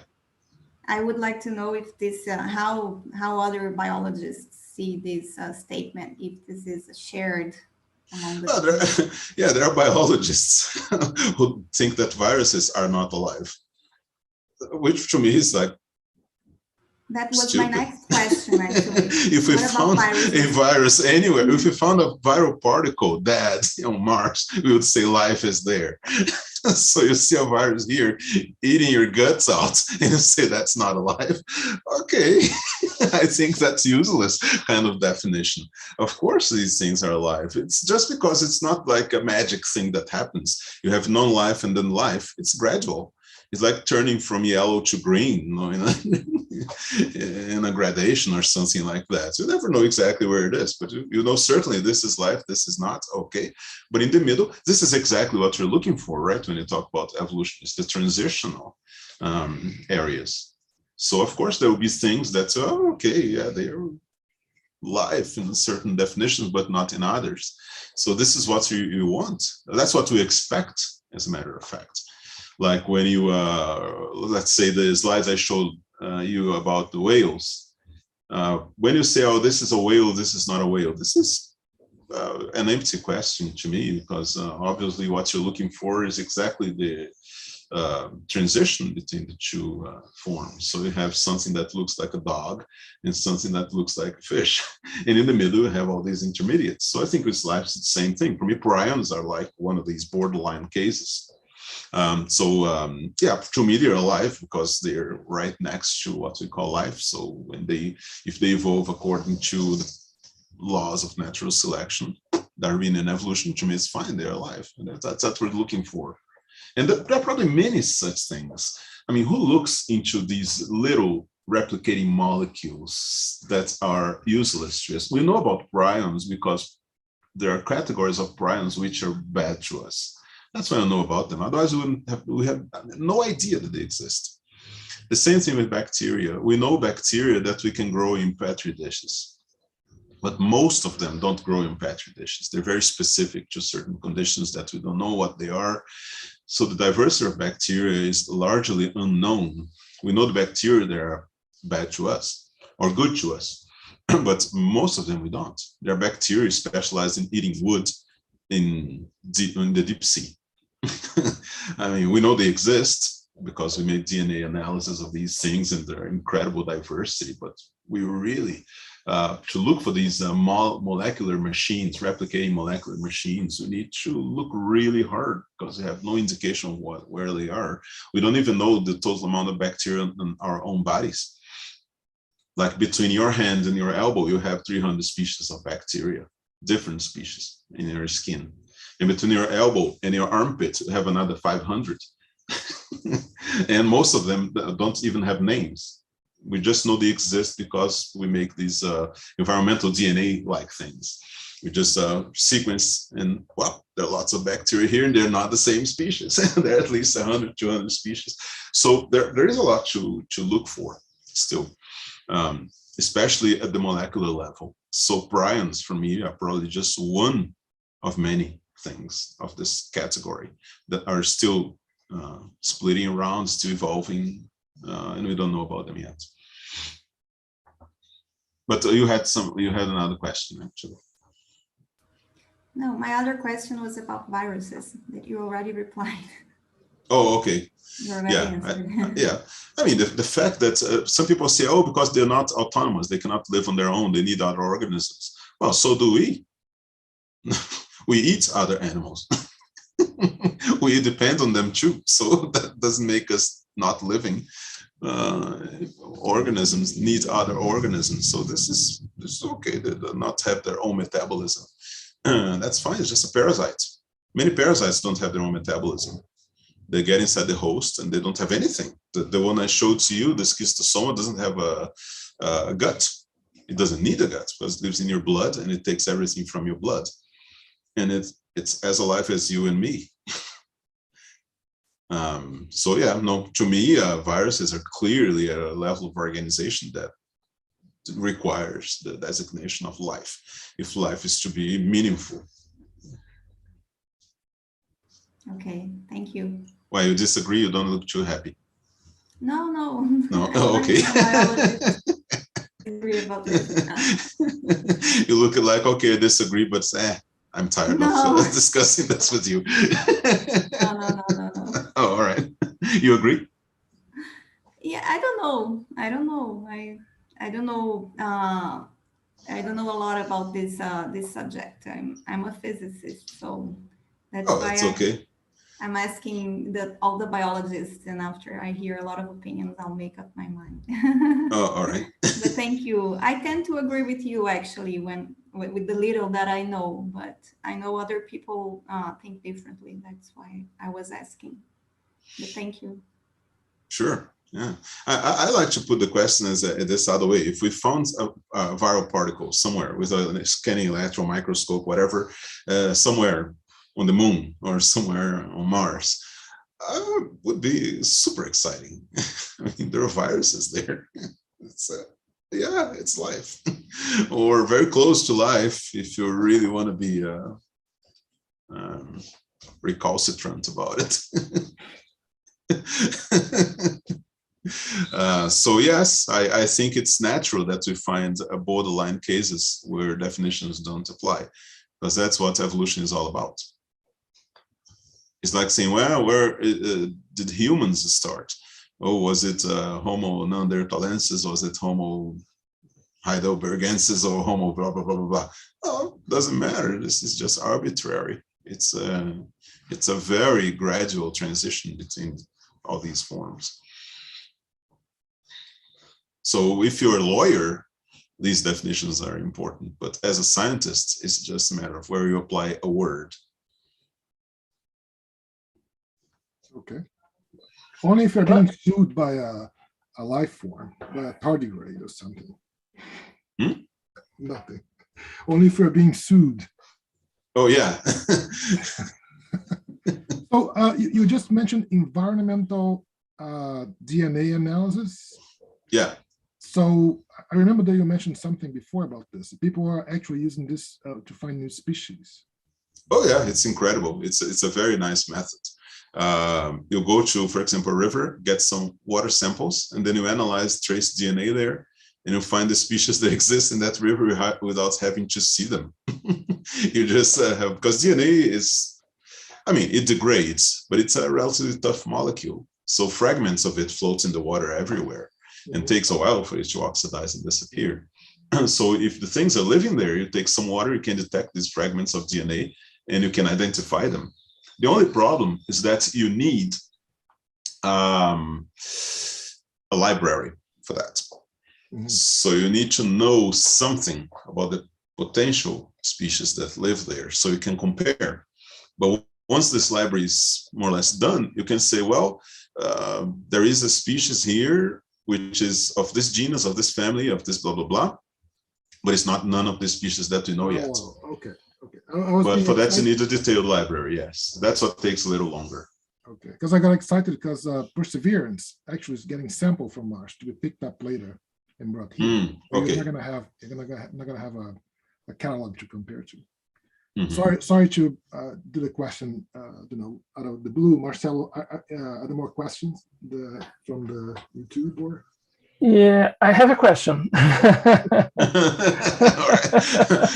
I would like to know if this, how other biologists see this statement, if this is shared among the there are biologists who think that viruses are not alive, which to me is like, that was stupid. My next question, actually. If we found a virus anywhere, if we found a viral particle dead on Mars, we would say life is there. So you see a virus here eating your guts out and you say that's not alive. Okay, I think that's useless kind of definition. Of course, these things are alive. It's just because it's not like a magic thing that happens. You have non-life and then life. It's gradual. It's like turning from yellow to green, you know, in a gradation or something like that. You never know exactly where it is, but you know certainly this is life, this is not, okay. But in the middle, this is exactly what you're looking for, right? When you talk about evolution, it's the transitional areas. So of course there will be things that, oh, okay, yeah, they are life in certain definitions, but not in others. So this is what you want. That's what we expect, as a matter of fact. Like when you, let's say the slides I showed you about the whales. When you say, oh, this is a whale, this is not a whale, this is an empty question to me, because obviously what you're looking for is exactly the transition between the two forms. So you have something that looks like a dog and something that looks like a fish. And in the middle, you have all these intermediates. So I think with life, it's the same thing. For me, prions are like one of these borderline cases. Yeah, to me they're alive because they're right next to what we call life. So when if they evolve according to the laws of natural selection, Darwinian evolution, to me it's fine, they're alive. And that's what we're looking for. And there are probably many such things. I mean, who looks into these little replicating molecules that are useless to us? We know about prions because there are categories of prions which are bad to us. That's why I know about them. Otherwise, we have no idea that they exist. The same thing with bacteria. We know bacteria that we can grow in petri dishes, but most of them don't grow in petri dishes. They're very specific to certain conditions that we don't know what they are. So the diversity of bacteria is largely unknown. We know the bacteria that are bad to us or good to us, but most of them we don't. There are bacteria specialized in eating wood in the deep sea. I mean, we know they exist because we made DNA analysis of these things and their incredible diversity, but we really, to look for these molecular machines, replicating molecular machines, we need to look really hard because we have no indication of where they are. We don't even know the total amount of bacteria in our own bodies. Like between your hand and your elbow, you have 300 species of bacteria, different species in your skin. And between your elbow and your armpit, you have another 500. And most of them don't even have names. We just know they exist because we make these environmental DNA-like things. We just sequence and, well, there are lots of bacteria here and they're not the same species. There are at least 100, 200 species. So there is a lot to look for still, especially at the molecular level. So prions, for me, are probably just one of many things of this category that are still splitting around, still evolving, and we don't know about them yet. But you had another question, actually. No, my other question was about viruses that you already replied. Oh, okay. Yeah. I mean, the fact that some people say, oh, because they're not autonomous, they cannot live on their own, they need other organisms. Well, so do we. We eat other animals. We depend on them too. So that doesn't make us not living. Organisms need other organisms. So this is okay. They do not have their own metabolism. That's fine. It's just a parasite. Many parasites don't have their own metabolism. They get inside the host and they don't have anything. The one I showed to you, the schistosoma, doesn't have a gut. It doesn't need a gut because it lives in your blood and it takes everything from your blood. And it's as alive as you and me. So yeah, no, to me, viruses are clearly at a level of organization that requires the designation of life, if life is to be meaningful. Okay, thank you. Why, you disagree? You don't look too happy. No. No, oh, okay. Agree about this. You look like, okay, I disagree, but I'm tired of discussing this with you. No. Oh, all right. You agree? Yeah, I don't know. I don't know. I don't know. I don't know a lot about this this subject. I'm a physicist, so that's why it's okay. I'm asking all the biologists, and after I hear a lot of opinions, I'll make up my mind. Oh, all right. But thank you. I tend to agree with you actually with the little that I know, but I know other people think differently. That's why I was asking. But thank you. Sure. Yeah, I like to put the question as this other way. If we found a viral particle somewhere with a scanning electron microscope, whatever, somewhere on the moon or somewhere on Mars, would be super exciting. I mean, there are viruses there. Yeah, it's life, or very close to life if you really want to be recalcitrant about it. So yes, I think it's natural that we find borderline cases where definitions don't apply, because that's what evolution is all about. It's like saying, well, where did humans start? Oh, was it Homo neanderthalensis? Was it Homo heidelbergensis or Homo blah, blah, blah, blah, blah? Oh, doesn't matter. This is just arbitrary. It's a very gradual transition between all these forms. So if you're a lawyer, these definitions are important, but as a scientist, it's just a matter of where you apply a word. Okay. Only if you're being sued by a life form, by a tardigrade or something. Nothing. Only if you're being sued. Oh, yeah. So you just mentioned environmental DNA analysis. Yeah. So I remember that you mentioned something before about this. People are actually using this to find new species. Oh yeah, it's incredible. It's a very nice method. You go to, for example, a river, get some water samples, and then you analyze trace DNA there, and you find the species that exist in that river without having to see them. You just have, because DNA is, I mean, it degrades, but it's a relatively tough molecule. So fragments of it float in the water everywhere, and takes a while for it to oxidize and disappear. So if the things are living there, you take some water, you can detect these fragments of DNA, and you can identify them. The only problem is that you need a library for that. Mm-hmm. So you need to know something about the potential species that live there so you can compare. But once this library is more or less done, you can say, well, there is a species here which is of this genus, of this family, of this blah, blah, blah, but it's not none of the species that we know yet. Okay. But for that, you need a detailed library, yes. That's what takes a little longer. Okay, because I got excited because Perseverance actually is getting sample from Mars to be picked up later and brought here. Okay. You're not gonna have a catalog to compare to. Mm-hmm. Sorry to do the question, out of the blue. Marcelo, are there more questions from the YouTube or? Yeah, I have a question. All right.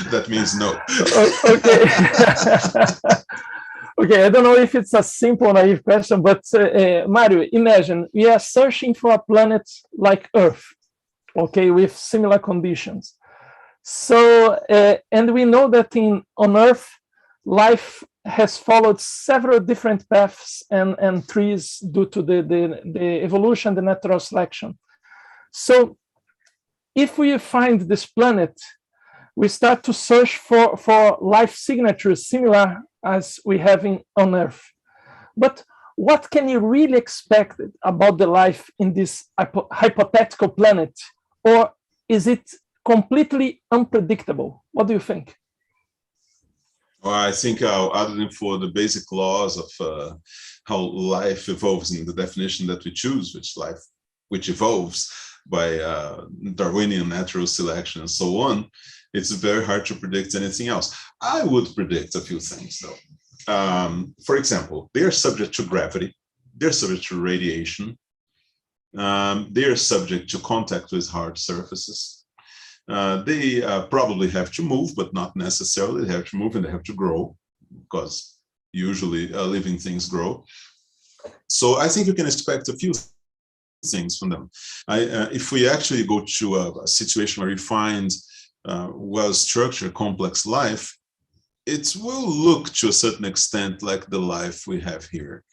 That means no. Okay. Okay, I don't know if it's a simple, naive question, but Mario, imagine we are searching for a planet like Earth, okay, with similar conditions. So, and we know that on Earth, life has followed several different paths and trees due to the evolution, the natural selection. So if we find this planet, we start to search for life signatures similar as we have on Earth. But what can you really expect about the life in this hypothetical planet? Or is it completely unpredictable? What do you think? Well, I think other than for the basic laws of how life evolves in the definition that we choose, which evolves, by Darwinian natural selection and so on, it's very hard to predict anything else. I would predict a few things though. For example, they are subject to gravity, they're subject to radiation, they are subject to contact with hard surfaces. They probably have to move, but not necessarily. They have to move and they have to grow, because usually living things grow. So I think you can expect a few things from them. If we actually go to a situation where we find well-structured, complex life, it will look to a certain extent like the life we have here.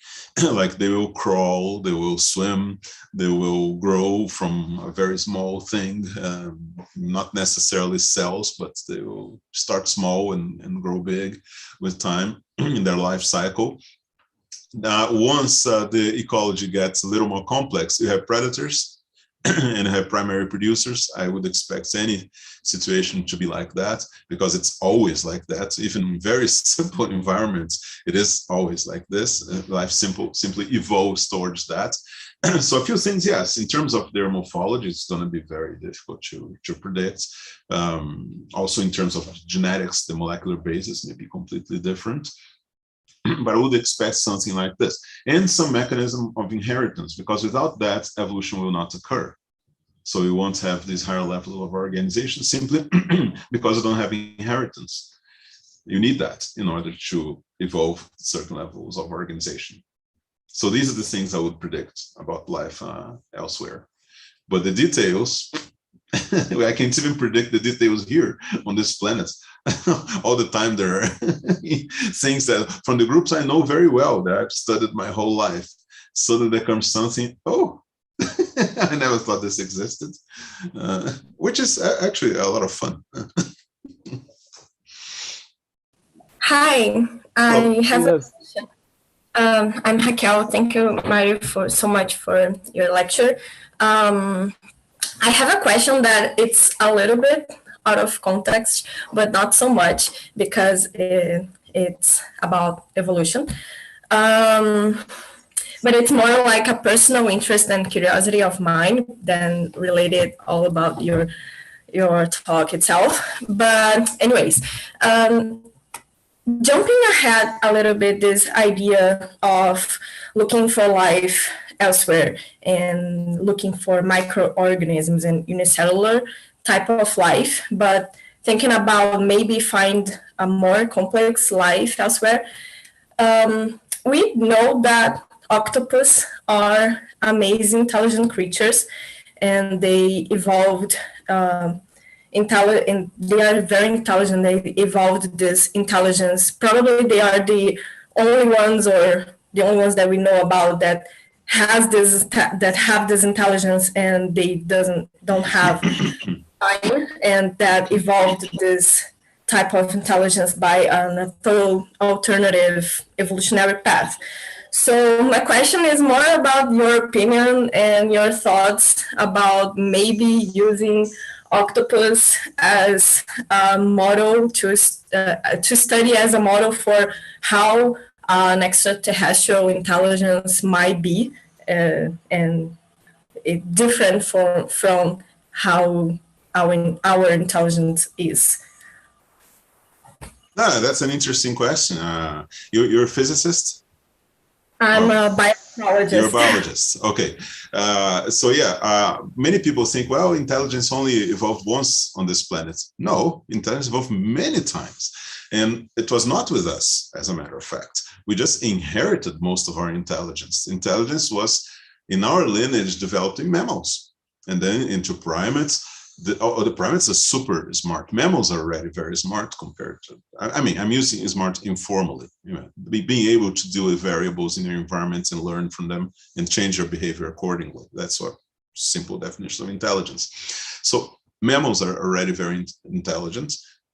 Like they will crawl, they will swim, they will grow from a very small thing, not necessarily cells, but they will start small and grow big with time in their life cycle. Once the ecology gets a little more complex, you have predators and have primary producers. I would expect any situation to be like that, because it's always like that. Even in very simple environments, it is always like this. Life simply evolves towards that. So a few things, yes, in terms of their morphology, it's going to be very difficult to predict. Also in terms of genetics, the molecular basis may be completely different. But I would expect something like this, and some mechanism of inheritance, because without that, evolution will not occur. So we won't have these higher levels of organization simply because you don't have inheritance. You need that in order to evolve certain levels of organization. So these are the things I would predict about life elsewhere. But the details, I can't even predict the details here on this planet. All the time there are things that from the groups I know very well, that I've studied my whole life. Suddenly there comes something, oh, I never thought this existed, which is actually a lot of fun. Hi, I have a question. I'm Raquel. Thank you, Mario, so much for your lecture. I have a question that it's a little bit out of context, but not so much, because it's about evolution. But it's more like a personal interest and curiosity of mine than related all about your talk itself. But anyways, jumping ahead a little bit, this idea of looking for life elsewhere and looking for microorganisms and unicellular type of life, but thinking about maybe find a more complex life elsewhere. We know that octopus are amazing, intelligent creatures, and they evolved and they are very intelligent. They evolved this intelligence. Probably they are the only ones, or the only ones that we know about that have this intelligence, and they don't have time, and that evolved this type of intelligence by a thorough alternative evolutionary path. So my question is more about your opinion and your thoughts about maybe using octopus as a model to study as a model for how an extraterrestrial intelligence might be, and it different from how our intelligence is. That's an interesting question. You're a physicist? I'm a biologist. You're a biologist. Okay. So yeah, many people think, well, intelligence only evolved once on this planet. No, intelligence evolved many times. And it was not with us, as a matter of fact. We just inherited most of our intelligence. Intelligence was, in our lineage, developed in mammals, and then into primates. The primates are super smart. Mammals are already very smart compared to, I'm using smart informally, being able to deal with variables in your environments and learn from them and change your behavior accordingly. That's a simple definition of intelligence. So mammals are already very intelligent.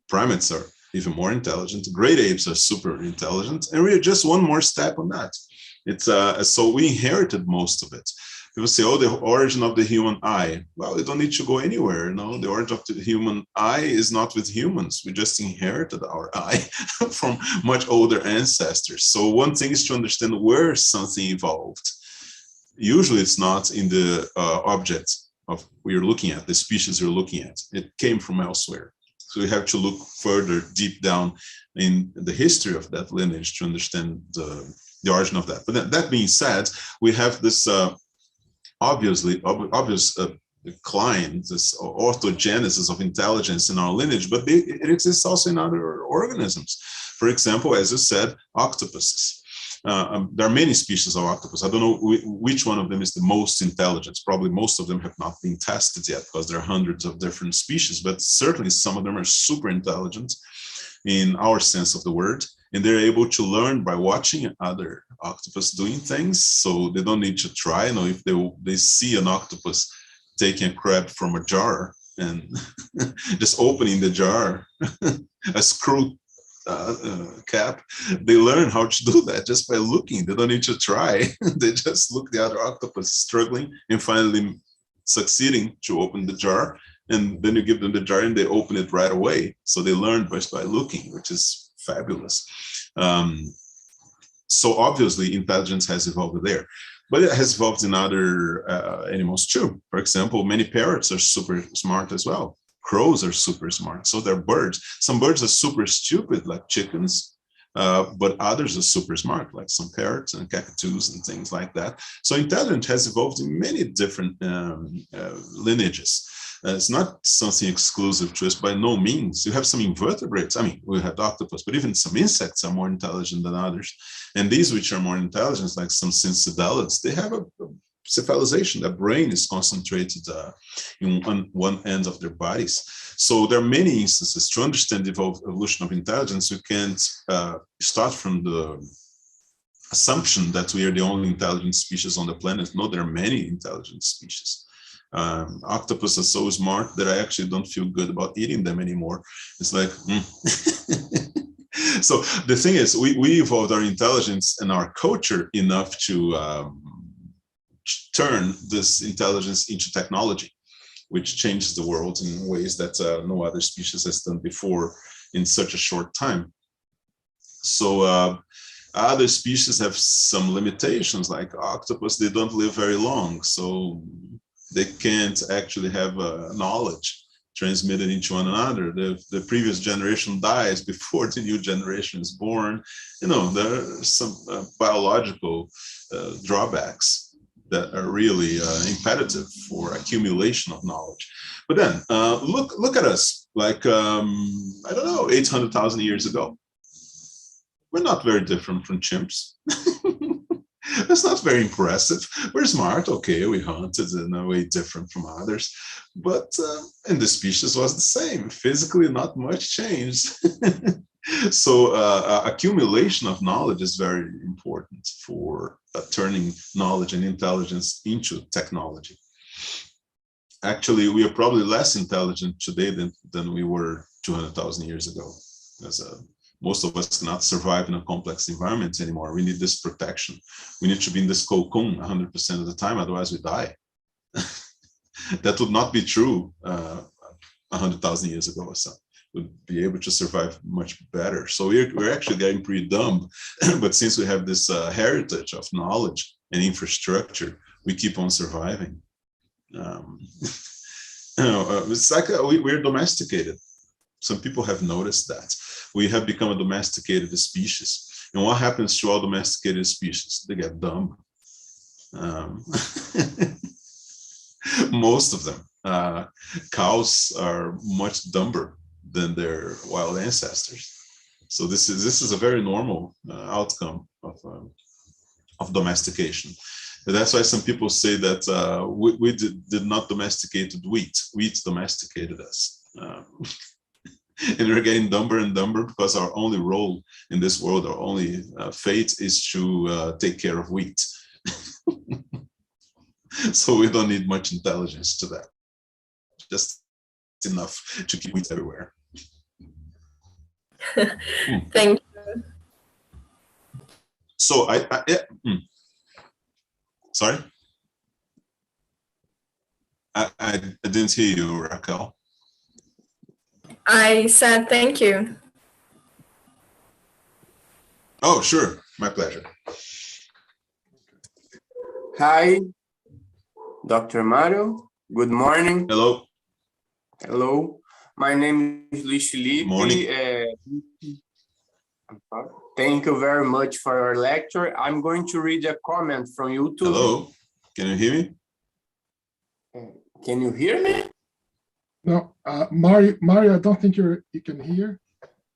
Primates are even more intelligent. Great apes are super intelligent. And we are just one more step on that. So we inherited most of it. People say, oh, the origin of the human eye. Well, you don't need to go anywhere. No, the origin of the human eye is not with humans. We just inherited our eye from much older ancestors. So one thing is to understand where something evolved. Usually it's not in the object of what you're looking at, the species you're looking at. It came from elsewhere. So you have to look further deep down in the history of that lineage to understand the origin of that. But that being said, we have this obvious decline, this orthogenesis of intelligence in our lineage, but it exists also in other organisms. For example, as you said, octopuses. There are many species of octopus. I don't know which one of them is the most intelligent. Probably most of them have not been tested yet because there are hundreds of different species, but certainly some of them are super intelligent in our sense of the word. And they're able to learn by watching other octopus doing things. So they don't need to try. You know, if they see an octopus taking a crab from a jar and just opening the jar, a screw cap, they learn how to do that just by looking. They don't need to try. They just look the other octopus struggling and finally succeeding to open the jar. And then you give them the jar and they open it right away. So they learn just by looking, which is fabulous. So obviously intelligence has evolved there, but it has evolved in other animals too. For example, many parrots are super smart as well. Crows are super smart. So they're birds. Some birds are super stupid, like chickens, but others are super smart, like some parrots and cockatoos and things like that. So intelligence has evolved in many different lineages. It's not something exclusive to us by no means. You have some invertebrates. I mean, we have octopus, but even some insects are more intelligent than others. And these which are more intelligent, like some cincedalids, they have a cephalization. Their brain is concentrated in one end of their bodies. So there are many instances to understand the evolution of intelligence. You can't start from the assumption that we are the only intelligent species on the planet. No, there are many intelligent species. Octopus are so smart that I actually don't feel good about eating them anymore. It's like, So the thing is, we evolved our intelligence and our culture enough to turn this intelligence into technology, which changes the world in ways that no other species has done before in such a short time. So other species have some limitations, like octopus, they don't live very long. So they can't actually have knowledge transmitted into one another. The previous generation dies before the new generation is born. You know, there are some biological drawbacks that are really imperative for accumulation of knowledge. But then look at us, like, I don't know, 800,000 years ago. We're not very different from chimps. That's not very impressive. We're smart, okay, we hunted in a way different from others, but and the species was the same. Physically, not much changed. So accumulation of knowledge is very important for turning knowledge and intelligence into technology. Actually, we are probably less intelligent today than we were 200,000 years ago. Most of us cannot survive in a complex environment anymore. We need this protection. We need to be in this cocoon 100% of the time, otherwise we die. That would not be true 100,000 years ago or so. We'd be able to survive much better. So we're actually getting pretty dumb, but since we have this heritage of knowledge and infrastructure, we keep on surviving. It's like we're domesticated. Some people have noticed that. We have become a domesticated species. And what happens to all domesticated species? They get dumb. Most of them. Cows are much dumber than their wild ancestors. So this is a very normal outcome of domestication. And that's why some people say that we did not domesticate wheat. Wheat domesticated us. And we're getting dumber and dumber because our only role in this world, our only fate is to take care of wheat. So we don't need much intelligence to that. Just enough to keep wheat everywhere. Thank you. So sorry? I didn't hear you, Raquel. I said thank you. Oh, sure. My pleasure. Hi, Dr. Mario. Good morning. Hello. Hello. My name is Luis Felipe. Morning. Thank you very much for your lecture. I'm going to read a comment from YouTube. Hello. Can you hear me? Can you hear me? No, Mario, I don't think you can hear.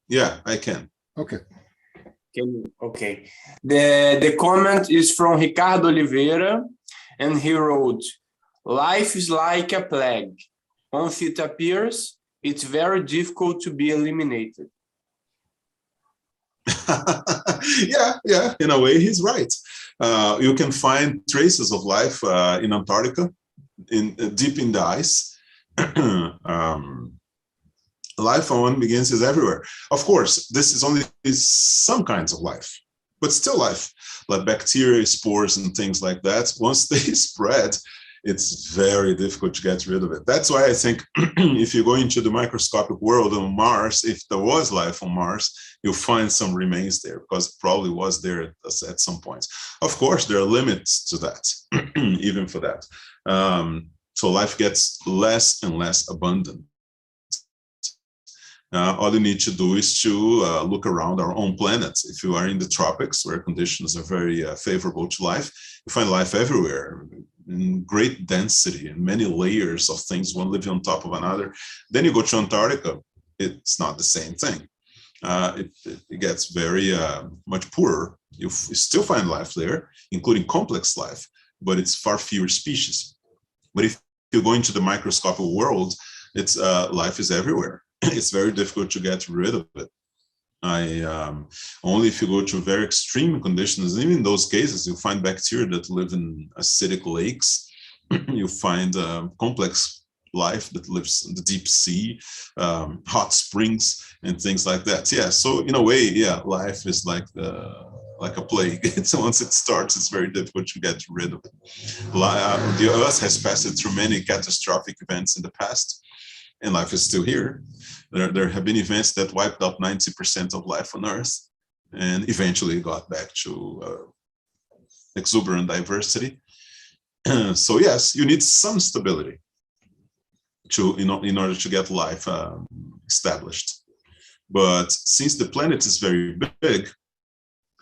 Yeah, I can. Okay. Okay. The comment is from Ricardo Oliveira, and he wrote, "Life is like a plague. Once it appears, it's very difficult to be eliminated." yeah, in a way, he's right. You can find traces of life in Antarctica, deep in the ice. Life on one begins is everywhere. Of course, this is only some kinds of life, but still life, like bacteria, spores, and things like that. Once they spread, it's very difficult to get rid of it. That's why I think if you go into the microscopic world on Mars, if there was life on Mars, you'll find some remains there, because it probably was there at some point. Of course, there are limits to that, even for that. So life gets less and less abundant. All you need to do is to look around our own planet. If you are in the tropics, where conditions are very favorable to life, you find life everywhere, in great density and many layers of things, one living on top of another. Then you go to Antarctica, it's not the same thing. It gets very much poorer. You still find life there, including complex life, but it's far fewer species. But if you go into the microscopic world, it's life is everywhere. It's very difficult to get rid of it. Only if you go to very extreme conditions, even in those cases, you find bacteria that live in acidic lakes. You find complex life that lives in the deep sea, hot springs, and things like that. Yeah, so in a way, yeah, life is like a plague. It's once it starts, it's very difficult to get rid of it. The Earth has passed through many catastrophic events in the past, and life is still here. There have been events that wiped out 90% of life on Earth, and eventually got back to exuberant diversity. So yes, you need some stability in order to get life established. But since the planet is very big,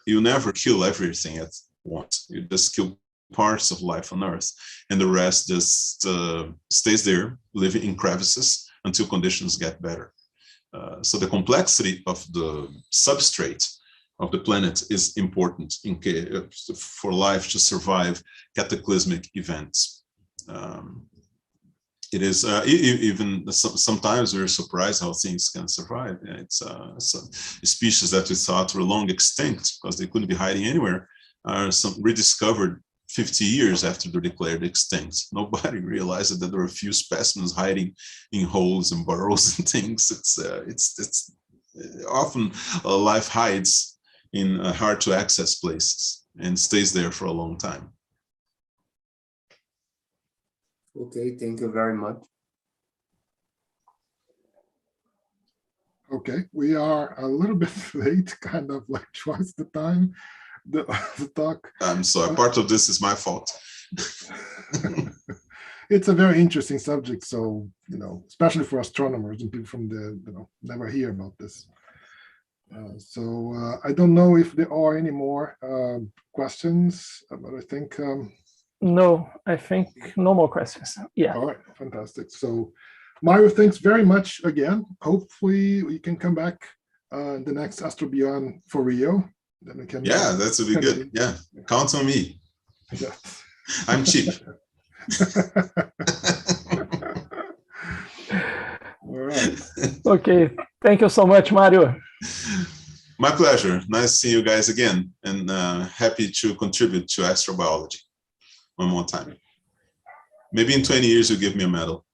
you never kill everything at once. You just kill parts of life on Earth, and the rest just stays there, living in crevices until conditions get better. So the complexity of the substrate of the planet is important for life to survive cataclysmic events. It is even sometimes we're surprised how things can survive. It's species that we thought were long extinct because they couldn't be hiding anywhere are rediscovered 50 years after they're declared extinct. Nobody realized that there were a few specimens hiding in holes and burrows and things. It's often life hides in hard to access places and stays there for a long time. Okay, thank you very much. Okay, we are a little bit late, kind of like twice the time. The talk. I'm sorry, part of this is my fault. It's a very interesting subject, so especially for astronomers and people from the never hear about this. So I don't know if there are any more questions, but I think no, I think no more questions. Yeah. All right, fantastic. So Mario, thanks very much again. Hopefully we can come back the next Astrobion for Rio. Then we can. Yeah, that would be good. Yeah, count on me. Yeah. I'm cheap. All right. Okay. Thank you so much, Mario. My pleasure. Nice to see you guys again, and happy to contribute to astrobiology one more time. Maybe in 20 years you'll give me a medal.